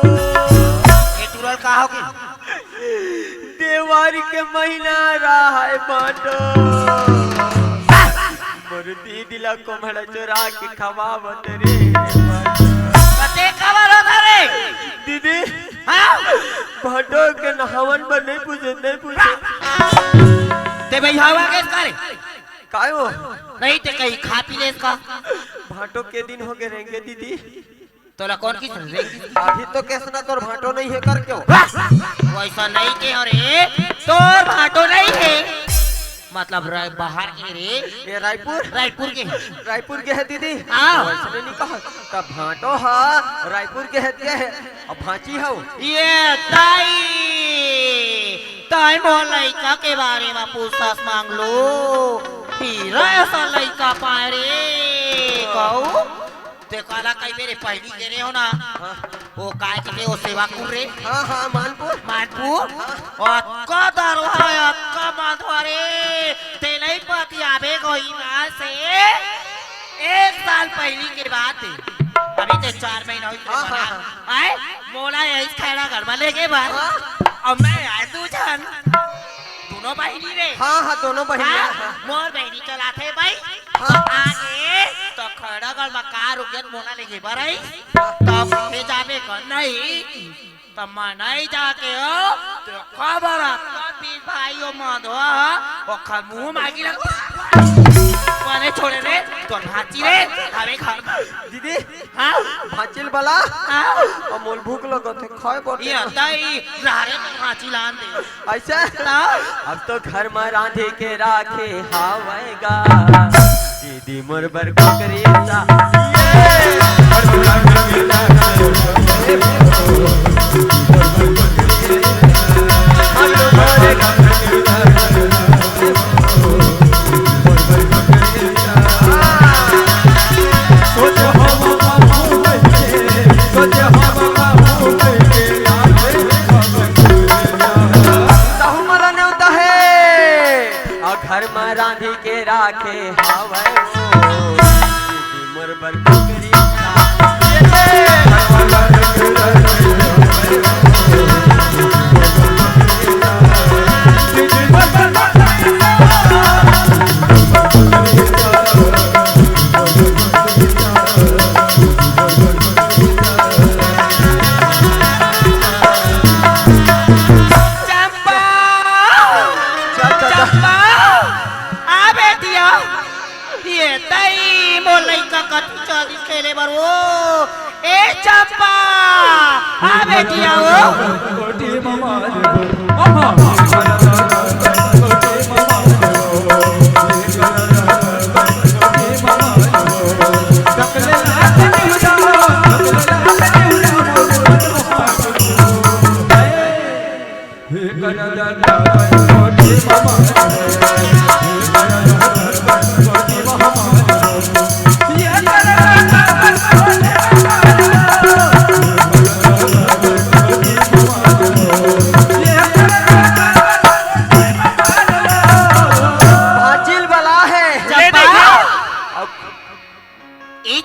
ये तुरल का होगी देवारी के महीना रहा है भाटो। मोर दीदिला को मड़ा चोरा के खवावत रे कते खबर होता रे दीदी। हाँ भाटो के नहावन पर नहीं पूछे ते भाई हवा के करे काय हो नहीं ते कहीं खा पी ले इसका भाटो के दिन हो गए रहेंगे दीदी। तोला कौन की सुन रही अभी तो कैसा तोर भाटो नहीं है कर क्यों वैसा नहीं के अरे तोर भाटो नहीं है मतलब बाहर के रे ये रायपुर के है दीदी। हाँ। वैसे नहीं कहा तब भाटो हा रायपुर के है अब भांची हो ये ताई मोर लड़का के बारे में पूछताछ मांग लो हीरा ऐसा लड़का पाए रे कहू ते काला कई मेरे पहली के रे हो ना वो काय के वो सेवा कर रे हाँ मानपुर अक्का दरवा अक्का माधवारे ते नहीं पति आवे कोई ना से 1 साल पहली के बात है अभी तो 4 महीना हुई आए मोला यही खैरा घर में लेके बार अब मैं आए तू जान दोनों बहनी रे हाँ दोनों बहनी मोर बहनी चलाते भाई आगे तो खड़ा कर मकार रुक मोला लेके बार आई तब फिर जावे कर नहीं तब नहीं जाके हो तो खबर पीर भाई ओ माधवा ओ खमू मागी लग पाने छोड़े रे तो भाची रे हमें घर दीदी। हाँ भाचिल बला हाँ अमोल भूख लगो थे खाए बोल ये ताई रारे में भाची लान दे ऐसा अब तो घर में रांधे के राखे हावेगा दीदी मोर बर को करिएगा घर में रांधी के राखे हावे दीदी मोर बर को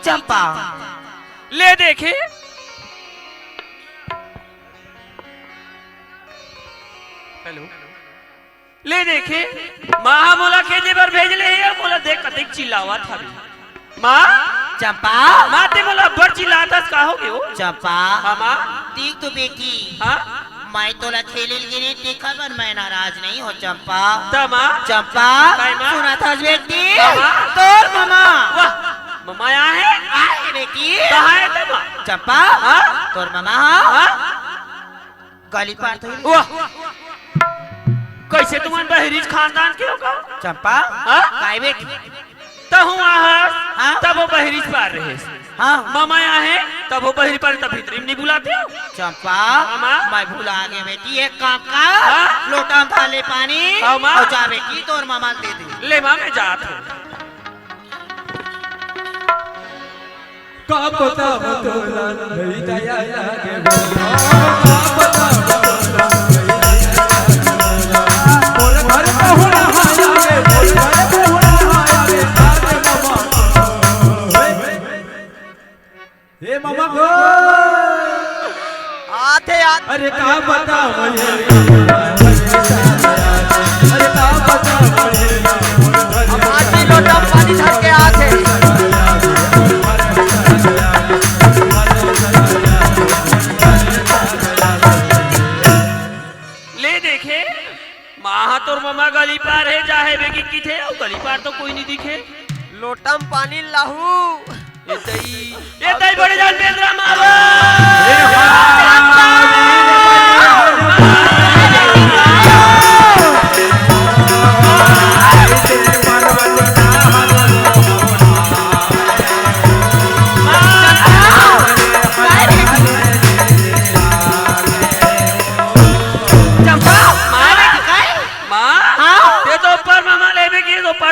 चंपा ले देखे हेलो ले देखे माँ बोला खेते पर भेज ले बोला देख कतिक चिल्लावा था माँ चंपा माँ ते बोला बड़ चिल्लाता का हो गयो चंपा हाँ माँ ठीक तो बेटी हाँ मैं तो खेले गिरी देखा पर मैं नाराज नहीं हो चंपा तमा चंपा सुना था बेटी मामा तोर मामा वाह मामा यहाँ है आए बेटी कहाँ है तमा चंपा हाँ तोर मामा हाँ गली पार तो वाह कैसे तुम्हारे बहरीज खानदान के होगा चंपा हाँ काय बेटी तो हूँ हाँ? तब वो बहरीज पार रहे हाँ मामा यहाँ है तब वो बहरी पार तब भीतरी में नहीं बुलाते हो चंपा मामा मैं भूला गया बेटी एक काम का हाँ? लोटा में थाले पानी मामा और जा बेटी तो और मामा दे दे ले माँ मैं जात हूँ का पता बतोला नहीं दया लागे बोल घर पे होना हाया रे बोल घर पे होना हाया रे आगे मामा बात अरे का बताओ ये अरे का बताओ ये अब हाथी लोटा पानी धर के आके ले देखे माँ तोर ममा गली पार है जाहे बेगी किथे और गली पार तो कोई नहीं दिखे लोटा में पानी लाहू ये तई बड़े जान बेंद्रा मारो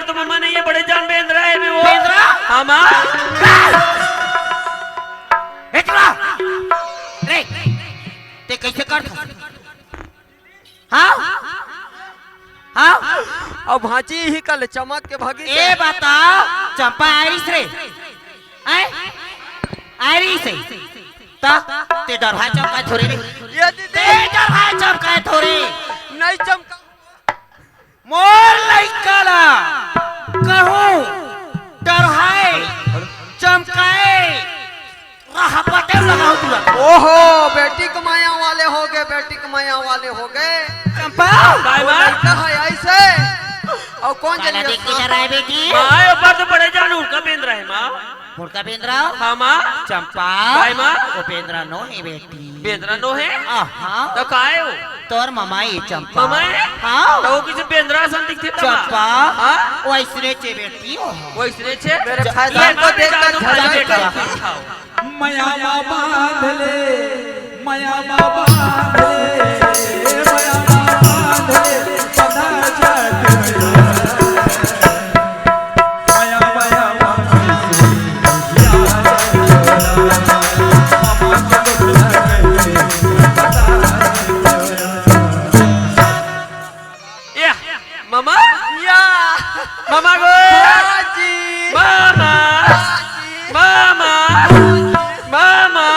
तो मम्मा नहीं है बड़े जान बेंद्रा है भी वो हाँ माँ रे ते कैसे कर हाँ हाँ अब भांची ही कल चमक के भागी ए बताओ चंपा आरिस रे आरिस है ता ते डरहा चमका थोड़ी रे ये ते दीदी डरहा चमका थोड़ी नहीं चमका मोर लइकाला कहूं डरहाए चमकाए रहा पटे लगाओ तुरंत ओहो बेटी कमाया वाले हो गए बेटी कमाया वाले हो गए चंपा बाय माँ कहा ऐसे और कौन काला जल्दी देख के डरा है बेटी माँ ऊपर तो बड़े जान उनका बेंद्रा है माँ मुर्गा बेंद्रा हाँ माँ चंपा बाय माँ उपेंद्रा नो है बेटी बेंद्रा नो है हाँ तो काहे हो तोर ममाई चंपा ममा है हाँ तो वो किसी बेंद्रा सन दिखते चंपा हाँ वैसने चे बेटी हो वो इसने छे मेरे फैशन को देखकर झगड़ा बेटा कर माया बाबा ले माया बाबा ले माया बाबा ले सदा जात माया माया या मामा या मामा गो जी मामा मामा मामा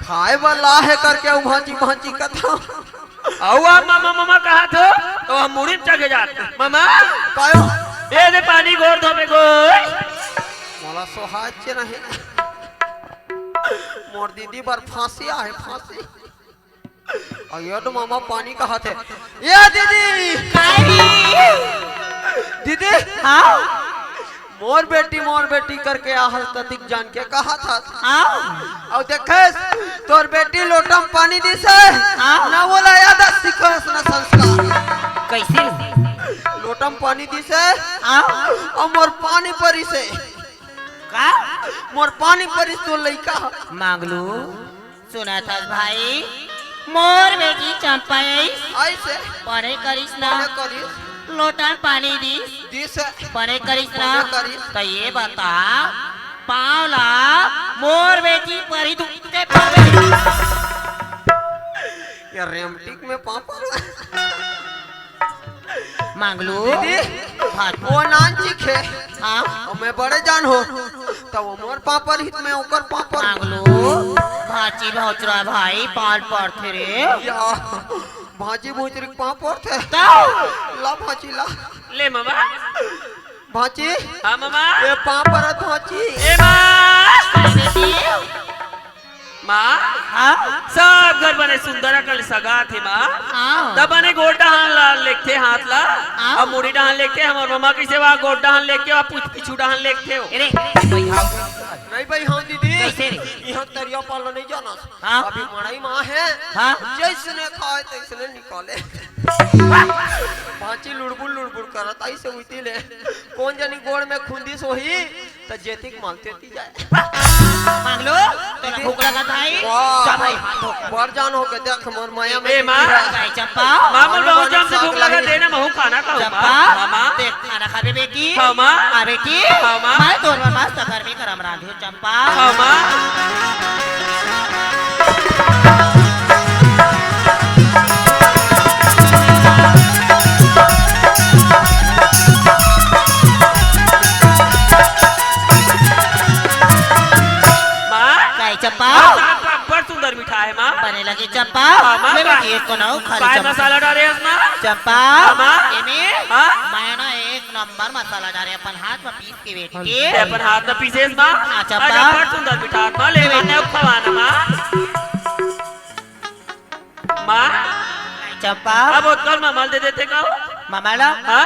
खाए वाला है करके वो भांची भांची कथा औआ मामा मामा कहा थो तो हम मुड़ी में चढ़ जाते मामा कायो ये दे पानी गोर धो में गो मोला सोहाज नहीं मोर दीदी बर फांसी आहे फांसी अयो तो मामा पानी कहा थे ये दीदी दीदी हाँ मोर बेटी करके आहल ततिक जान के कहा था हाँ और देखे तोर बेटी लोटा में पानी दी से ना बोला याद सिखस ना संस्कार कैसे लोटा में पानी दी से हाँ और मोर पानी परी से का मोर पानी परी तो लइका मांगलू सुना था भाई मोर बेटी चंपा ऐसे पने करिस ना पानी करी लोटन पानी दीस दी से पने करिस ना पने करिस। तो ये बता पावला मोर बेटी परी दुखते पावे ये रेमटिक में पापा मांगलू दीदी हाथ वो नान चिखे हाँ और मैं बड़े जान हो तब वो मोर पापा हित में ओकर पापा मांगलू भाची भौचरा भाई पाल पड़ते रे या भाजी भूचरी पापा थे तो ला भाजी ला ले मामा भाजी हाँ मामा ये पापा रत भाजी ए माँ बेटी माँ हाँ सब घर बने सुंदर कल सगा थे माँ हाँ तब बने गोड डहान ला लेके हाथ ला हाँ। अब मुड़ी डहान लेके हमार मामा कैसे वहाँ गोड डहान लेके और पूछ पिछू डहान लेके हो अरे भाई हाँ नहीं भाई हाँ दीदी कैसे रे यहाँ तरिया पालो नहीं जाना हाँ। अभी मड़ाई माँ है हाँ जैसने खाए तैसने निकाले भाची लुड़बुड़ करत ऐसे उठी ले कौन जानी गोड़ में खुंदी सोही तो जेतिक मालते ती जाए मांगलो तो भूख लगा था जा भाई हाथ धो बार जान हो के देख मोर माया में ए माँ गाय चंपा मामा बहुत जम से भूख लगा देना महू खाना खाओ चंपा मामा ते खाना खाबे बेटी हाँ माँ आ बेटी हाँ माँ मैं तोर में मस्त घर में करम रांधियो चंपा हाँ माँ गाय चंपा है माँ बने लगी चंपा हाँ, माँ, ले का- बेटी एक को ना खाली काय चंपा मसाला डाले इसमें चंपा माँ? एमे हाँ? मैं ना एक नंबर मसाला डाले अपन हाथ में पीस के बेटी ते अपन हाथ में पीसे माँ हाँ, चंपा। अरे बड़ सुंदर मिठास माँ ले मैंने खवाना माँ चंपा अब उत्कल ममल दे देते का मामाला हाँ?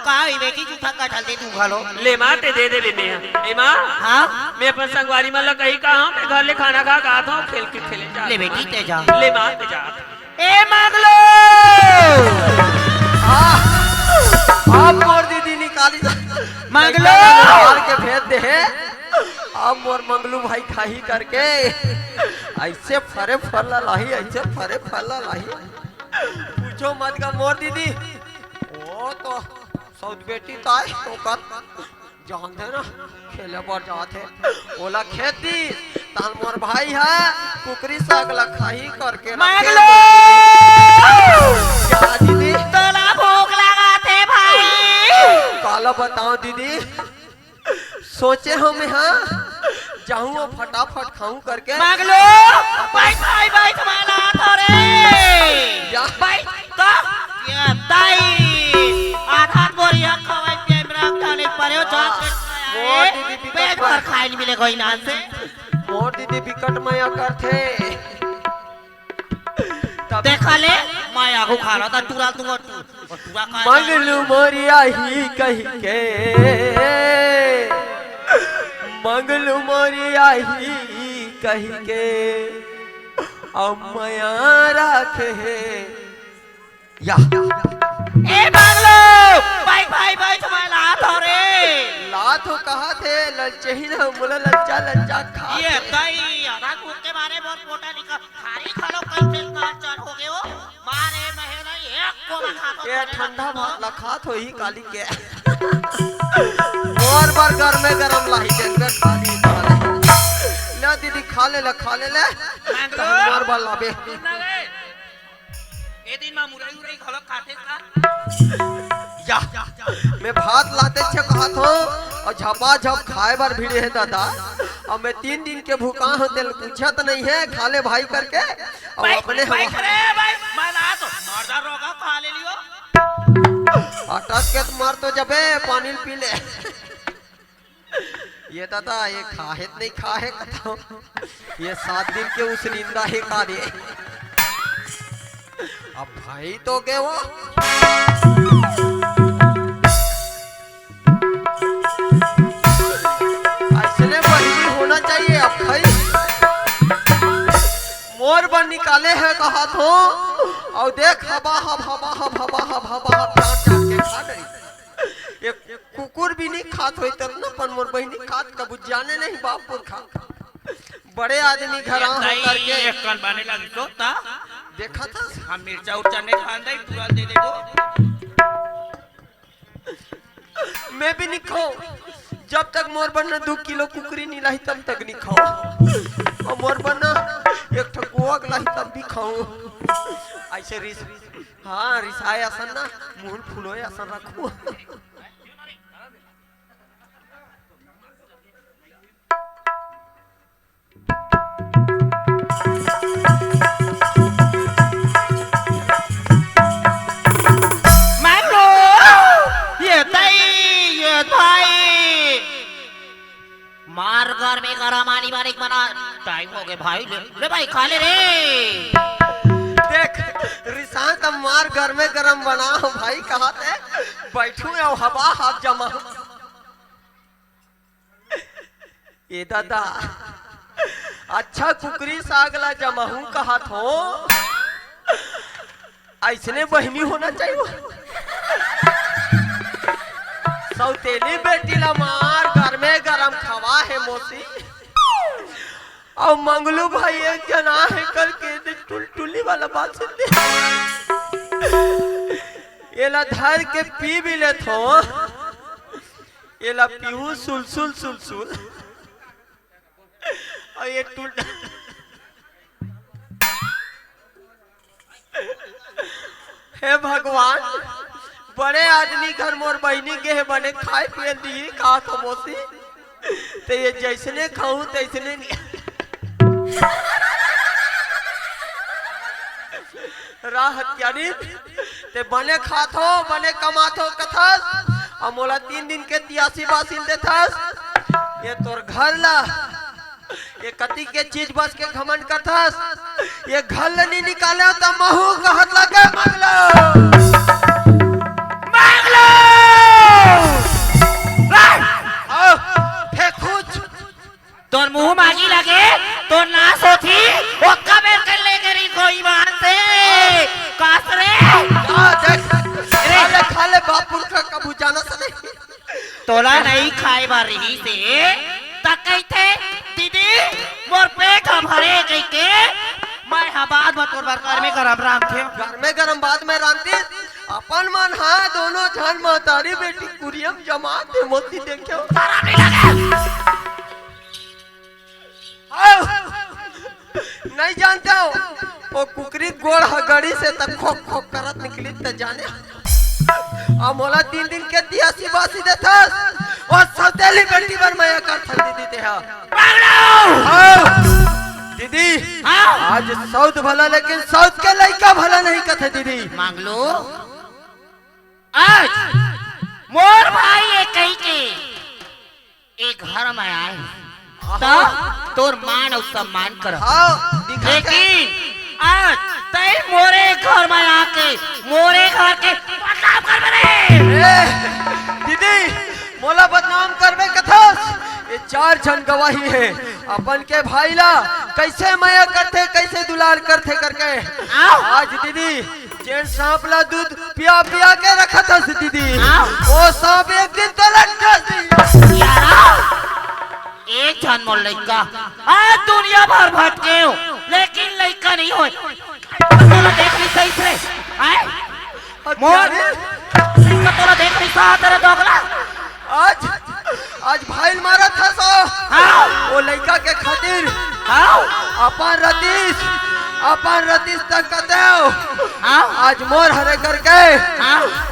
का ही बेटी जूठा का ढल दे तू घालो ले माँ ते दे दे मैं ए माँ हाँ मैं अपन संगवारी में कहीं कहा मैं घर ले खाना खा का था खेल के खेले जा ले बेटी ते जा ले माँ ते जा ए मांगलो अब मोर दीदी निकाली मंगलू! मार के भेज दे है अब मोर मंगलू भाई खाही करके ऐसे फरे फल लाही ऐसे फरे फल लाही पूछो मत का मोर दीदी ओ तो सौद बेटी ताई तो कर जान दे ना खेले पर जाते ओला खेती ताल मोर भाई है कुकरी साग ला खाही करके मंगलू क्या दीदी तोला भूख लगा थे भाई काला बताओ दीदी सोचे हम यहाँ जाऊँ और फटाफट खाऊं करके मांगलो भाई भाई भाई तुम्हारा थोड़े या भाई तो ये दाई आधा बोरी खवाई के मेरा खाने पर हो जात मोर दीदी बिकट पेट भर खाए नहीं मिले कोई नान से मोर दीदी बिकट माया करते तब देखा ले मैं आगू खा रहा था टूरा दूंगा तू टूरा खा मंगलू मोरिया ही कही के मंगलू मोरिया ही कही के अमया रखे या ए बांगलो भाई भाई भाई तुम्हारा थोड़े लात हो कहा थे ललचे ही ना मुला लज्जा लज्जा खा ये दाई आधा भूख के मारे बहुत मोटा निकल खारी खा लो कैसे नाचन हो गए हो मारे महीना एक को ना खा ये ठंडा भात लखा तो ही काली के और बार घर में गरम लाही देंगे खाली ले दीदी खा ले और बार लाबे ए दिन में मुरई उरई खलो खाते का या मैं भात लाते छे कहा था और झपा झप खाए बार भिड़े है दादा और मैं 3 दिन के भूखा हूं दिल पूछत नहीं है खा ले भाई करके और अपने भाई हम करे भाई मैं ना तो मर्दा रोगा खा ले लियो अटक के तो मार तो जबे पानी पी ले ये दादा ये खाहेत नहीं खाहे कथा ये 7 दिन के उस निंदा है का दे अब भाई तो के वो ऐसने बहिनी होना चाहिए अब भाई मोर बन निकाले है कहा तो और देख हवा चाट के खा रही ये कुकुर भी नहीं खात होई तब ना पर मोर बहिनी खात कबू जाने नहीं बापुर खा बड़े आदमी घर आ करके एक कल बने लगी तो ता देखा था हम मिर्चा उर्चा नहीं खांदा पूरा दे दे दो मैं भी नहीं खाऊं जब तक मोर बन्ना 2 किलो कुकरी नहीं लाई तब तक नहीं खाऊं और मोर बन्ना एक ठकुआ लाई तब भी खाऊं ऐसे रिस हाँ रिसाए असन ना मूल फूलोए असन रखू मांगलो ये दाई ये भाई मार घर में गरम आनी बारीक बना टाइम हो गए भाई ले भाई खा ले रे देख रिसाए तब मार घर में गरम बना भाई कहा थे बैठू और हवा हाथ जमा ये दादा अच्छा कुकरी सागला जमाहू कहा थो ऐसने बहनी होना चाहिए सौतेली बेटी ला मार घर में गरम खवा है मोसी और मंगलू भाई एक जना है करके टुल्ली वाला बात सुनते ये ला धर के पी भी ले थो ये ला पीहू सुलसुल और ये टुल हे भगवान बड़े आदमी घर मोर बहनी के बने खाए पिए दी का खमोसी तो ये जैसने खाऊं तैसने नहीं राहत यानी ते बने खाथो बने कमाथो कथस और मोला 3 दिन के 83 बासिल देथस। ये तोर घर ला ये कति के चीज बस के घमंड करथस। ये घर ले नहीं निकाले तो महू कहत लगे मांगलो फेंकुच तोर मुंह मांगी लगे तो नाश होती वो कबे कर ले गरी कोई बात से कास रे खाले खाले बापुर का कबू जाना सने तोला नहीं खाए बार रही से तकई थे दीदी मोर पेट भरे गई के मैं हबाद मत तोर बार घर में गरम राम थे घर में गरम बाद में रांती अपन मन हाँ दोनों जन महतारी बेटी कुरियम जमात थे मोती देखियो नहीं जानता हूँ वो कुकरी गोड़ हगड़ी से तक खोक खोक करत निकली त जाने आ मोला 3 दिन के 83 बासी देथस और सौतेली बेटी बर मैं कर थल दीदी ते हा दीदी आज सौत भला लेकिन सौत के लइका भला नहीं कथे दीदी मांग लो आज मोर भाई एक कही के एक घर में आए तो तोर मान और सम्मान कर लेकिन आज तय मोरे घर में आके मोरे घर के बदनाम कर बने दीदी मोला बदनाम करबे कथस ये 4 जन गवाही है अपन के भाई ला कैसे माया करते कैसे दुलार करते करके आज दीदी जेन सांप ला दूध पिया पिया के रखा था दीदी वो सांप एक दिन तो लट एक जन मोर लड़का आज दुनिया भर भटके हो लेकिन लड़का नहीं हो देख ली सही से मोर तोरा देख ली सा तेरे दोगला आज आज भाई मारा था सो वो लड़का के खातिर अपन रतीश तक कतेओ आज मोर हरे करके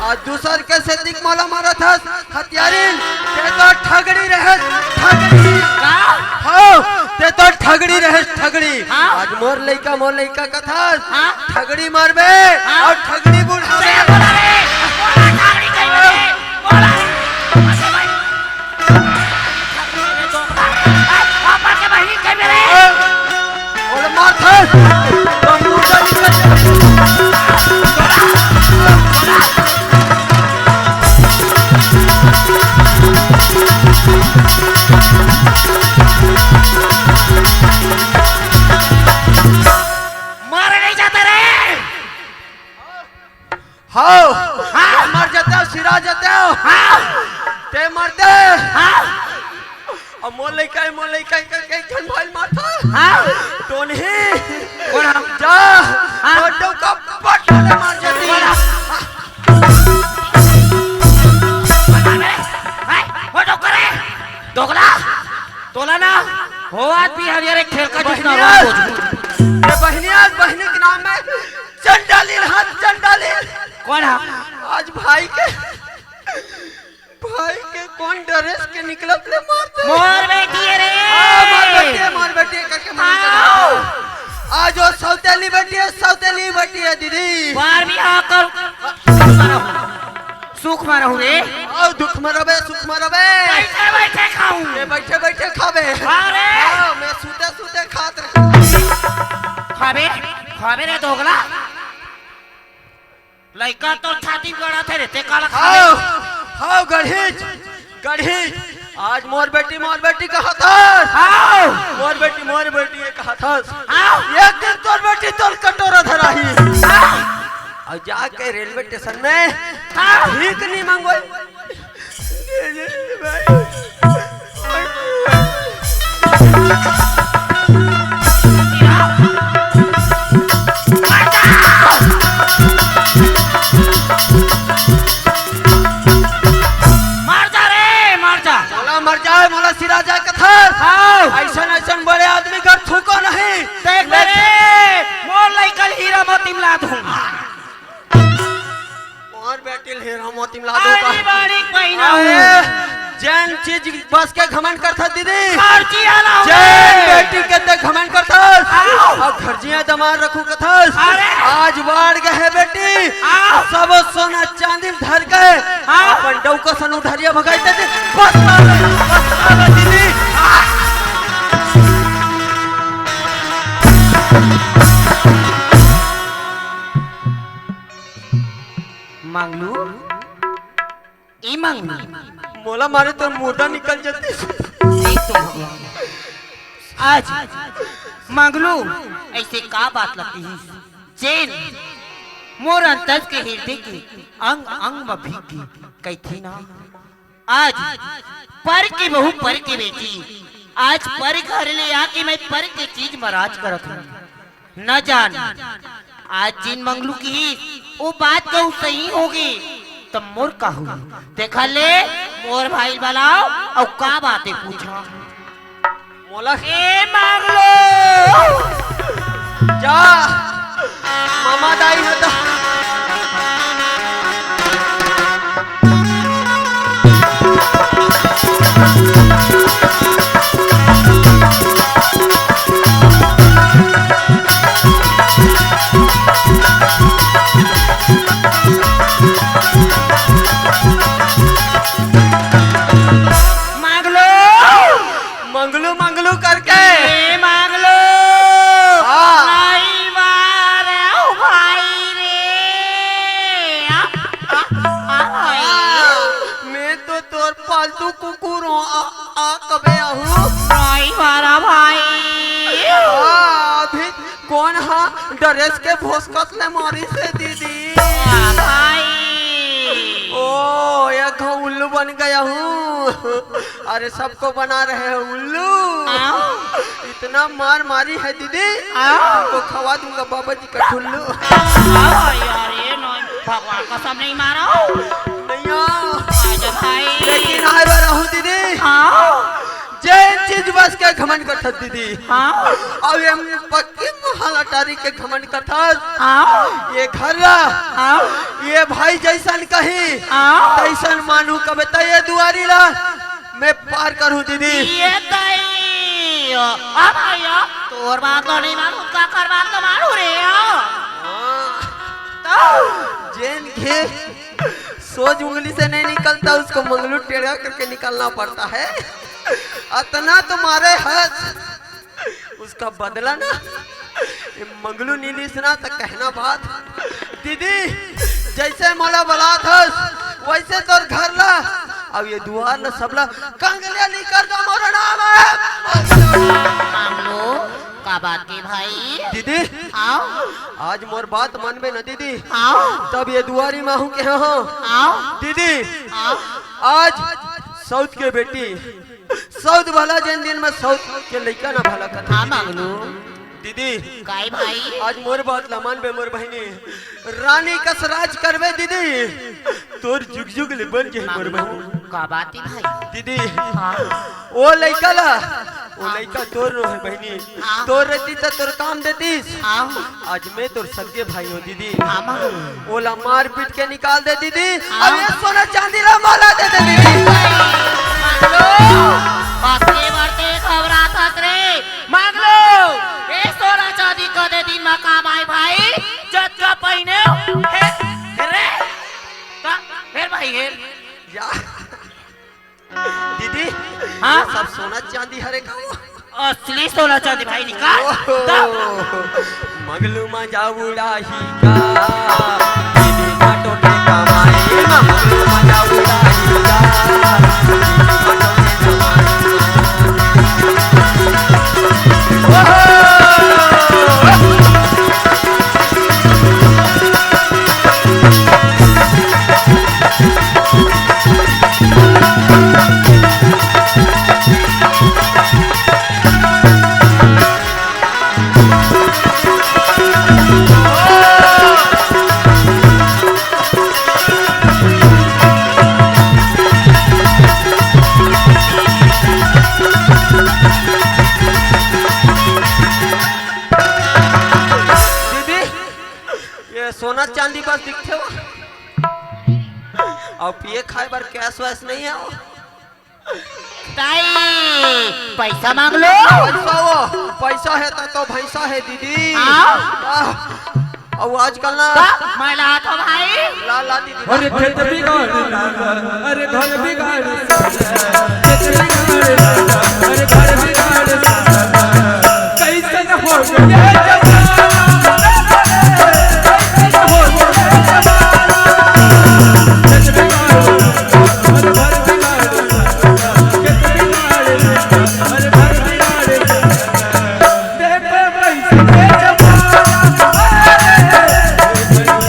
आज दूसर के से दिख मोला मारा था हथियारिन ते तो ठगड़ी रहे ठगड़ी ते तो ठगड़ी रहे ठगड़ी आज मोर लइका कथा ठगड़ी मारबे और ठगड़ी बुढ़ावे ठगड़ी कहीं बोला पापा के बहनी के मेरे और माथा मारे नहीं जाते रे मर जाते हो सिरा जाते हो ते मरते और मोले का कई भाई मारता तो नहीं जा तो का पटले मार जाती वो डोकरे दोगला तोला ना हो आज भी हमारे खेल का जितना ये बहनी के नाम में चंडालील हाथ चंडालील कौन है आज भाई के कौन ड्रेस के निकलत ले मारते मोर बेटी है रे मार बेटी करके मार आज वो सौतेली बेटी है दीदी बार भी आकर सुख में रहूं रे आओ दुख में रबे सुख में रबे बैठे खाऊं ये बैठे खाबे अरे मैं सूते खात रहे खाबे रे दोगला लइका तो छाती गड़ा थे रे ते काला खाबे हां गढ़ी आज मोर बेटी कहा था मोर बेटी कहा था एक दिन तोर बेटी तोर कटोरा धराही और जाके रेलवे स्टेशन में भीख नहीं मांगो मर जाए मोला सिरा जाए कथा ऐसा बड़े आदमी घर थूको नहीं देख मेरे मोर लइकल हीरा मोती मिला दूं मोर बेटी हीरा मोती मिला दूं बारीक पहिना हूं जैन चीज बस के घमंड करता दीदी खर्ची आला जैन बेटी के ते घमंड करता अब खर्जिया दमार रखू कथस आज बाढ़ गए बेटी सब सोना चांदी धर गए अपन डौका सन उधरिया भगाइते थे बस दीदी मांगलू ई मांगलू मोला मारे तो मुर्दा निकल जाते देख तो भगवान आज मांगलू ऐसे का बात लगती है चैन मोर अंतस के हृदय के अंग अंग में भीगी कही थी ना आज पर की बहू पर की बेटी आज पर घर ले आके मैं पर की चीज मराज करत हूँ न जान आज जिन मंगलू की वो बात कहूँ सही होगी तब मोर का हुआ देखा ले मोर भाई बलाओ और का बातें पूछा मोला ए मांगलो जा मामा दाई होता मंगलू मंगलू करके मांगलो हाँ। नहीं मारे ओ भाई रे मैं तो तोर पालतू कुकुर हूँ आ कबे आहू नहीं मारा भाई अभी कौन हा ड्रेस के भोसकत ले मारी से दीदी भाई ओ ये घा उल्लू बन गया हूँ अरे सबको बना रहे हैं उल्लू इतना मार मारी है दीदी तुमको खवा दूंगा बाबा जी का ठुल्लू यार ये नहीं भगवान कसम नहीं मारा नहीं आओ। आजा भाई लेकिन आए बार आहू दीदी हाँ जैन चीज बस के घमंड करता दीदी हाँ अब ये पक्की महल अटारी के घमंड करता हाँ ये घर ला हाँ ये भाई जैसन कही हाँ तैसन मानू कबे त ये दुआरी ला मैं पार करूं दीदी ये तई अब आया तोर बात तो नहीं मानू का कर बात तो मानू रे जैन घे सोच उंगली से नहीं निकलता उसको मंगलू टेढ़ा करके निकलना पड़ता है अतना तुम्हारे हाथ उसका बदला ना ये मंगलू नीली सुना तो कहना बात दीदी जैसे मोला बला था वैसे तोर घर ला अब ये दुआर न सबला कंगलिया निकल दो मोरा नाम है मामलो का बात के भाई दीदी आओ आज मोर बात मन में न दीदी आओ तब ये दुआरी माहू के हो आओ दीदी आओ आज सऊद के बेटी सऊद भला जन दिन में सऊद के लइका ना भला कथा हाँ मांगलू दीदी काय भाई आज मोर बात लमान बे मोर बहनी रानी का सराज करवे दीदी तोर जुग जुग ले बन जाए मोर बहनी का बात है भाई दीदी हाँ ओ लइका ला ओ लइका तोर रो है बहनी तोर रहती तो तोर काम देतीस आओ आज मैं तोर सगे भाई हो दीदी हाँ मांगलू ओला मार पीट के निकाल दे दीदी अब ये सोना चांदी ला माला दे दे दीदी बसते बढ़ते घबरात रे मांगलो ए सोना चांदी को दे दिन में काम आए भाई जत का पहिने रे फिर भाई हेर या दीदी हाँ? ये सब सोना चांदी हरे का असली सोना चांदी भाई निकाल मंगलू मजा उड़ाही का दीदी का टोटे कमाई मंगलू मजा उड़ाही का सोना चांदी बस दिखते हो और पिए खाए बार कैश वैस नहीं है ताई पैसा मांग लो। पैसा है तो भैंसा है दीदी। हाँ? और आजकल ना मैं लाता भाई। ला दीदी। अरे खेत बिगाड़ लाला, अरे घर बिगाड़ साला, खेत बिगाड़ लाला, अरे घर बिगाड़ साला, कैसन हो गया जमाना, कैसन हो गया जमाना, खेत बिगाड़ लाला, अरे घर बिगाड़ साला, खेत बिगाड़ लाला, अरे घर बिगाड़ साला, देखो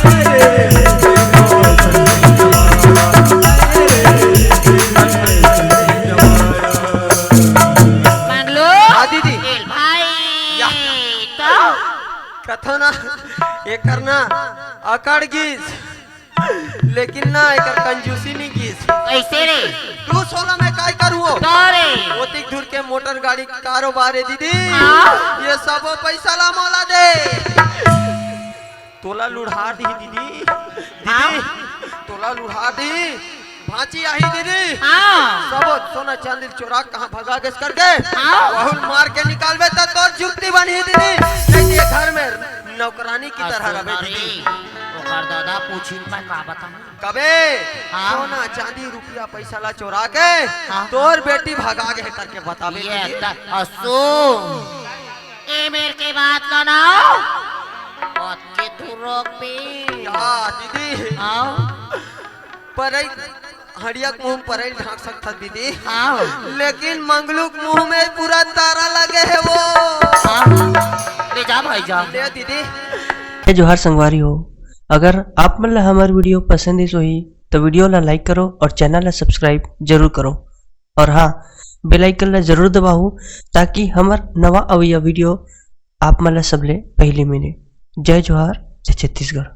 कैसे जमाना, मांग लो। हाँ दीदी। एल भाई या। तो कथो ना एकर ना अकड़ गीस, लेकिन ना एकर कंजूसी नहीं गीस। कैसे रे? तू सोना मैं काय करूँ? तारे ओतिक दूर के मोटर गाड़ी का कारोबार है दीदी। हाँ? ये सब पैसा ला मौला दे। तोला लुढ़ा दी दीदी। दीदी तोला लुढ़ा दी। भांची आई दीदी। हाँ सब सोना चांदी चोरा कहाँ भगा गैस करके हाँ? बहुल मार के निकालबे तो तोर जुक्ति बनी दीदी। नहीं ये घर में नौकरानी की तरह रहे दीदी। ओकर दादा पूछी मैं का बताऊं? कबे हाँ? सोना चांदी रुपया पैसा ला चोरा के हाँ? तोर बेटी भगा गए करके बताबे ये दीदी। असो ए मेरे के बात ला ना बात के तू रोक पे। हाँ दीदी आओ परई हड़िया के मुंह परई ढांक सकता दीदी। आओ लेकिन मंगलू के मुंह में पूरा तारा लगे है वो। ले जा भाई जा। ले दीदी। जय जोहार संगवारी हो। अगर आप मन ला हमार वीडियो पसंद है सोही तो वीडियो ला लाइक करो और चैनल ला सब्सक्राइब जरूर करो। और हाँ, बेल आइकन ला जरूर दबाओ ताकि हमार नवा अवैया वीडियो आप मन ला सबले पहले मिले। जय जोहार, जय छत्तीसगढ़।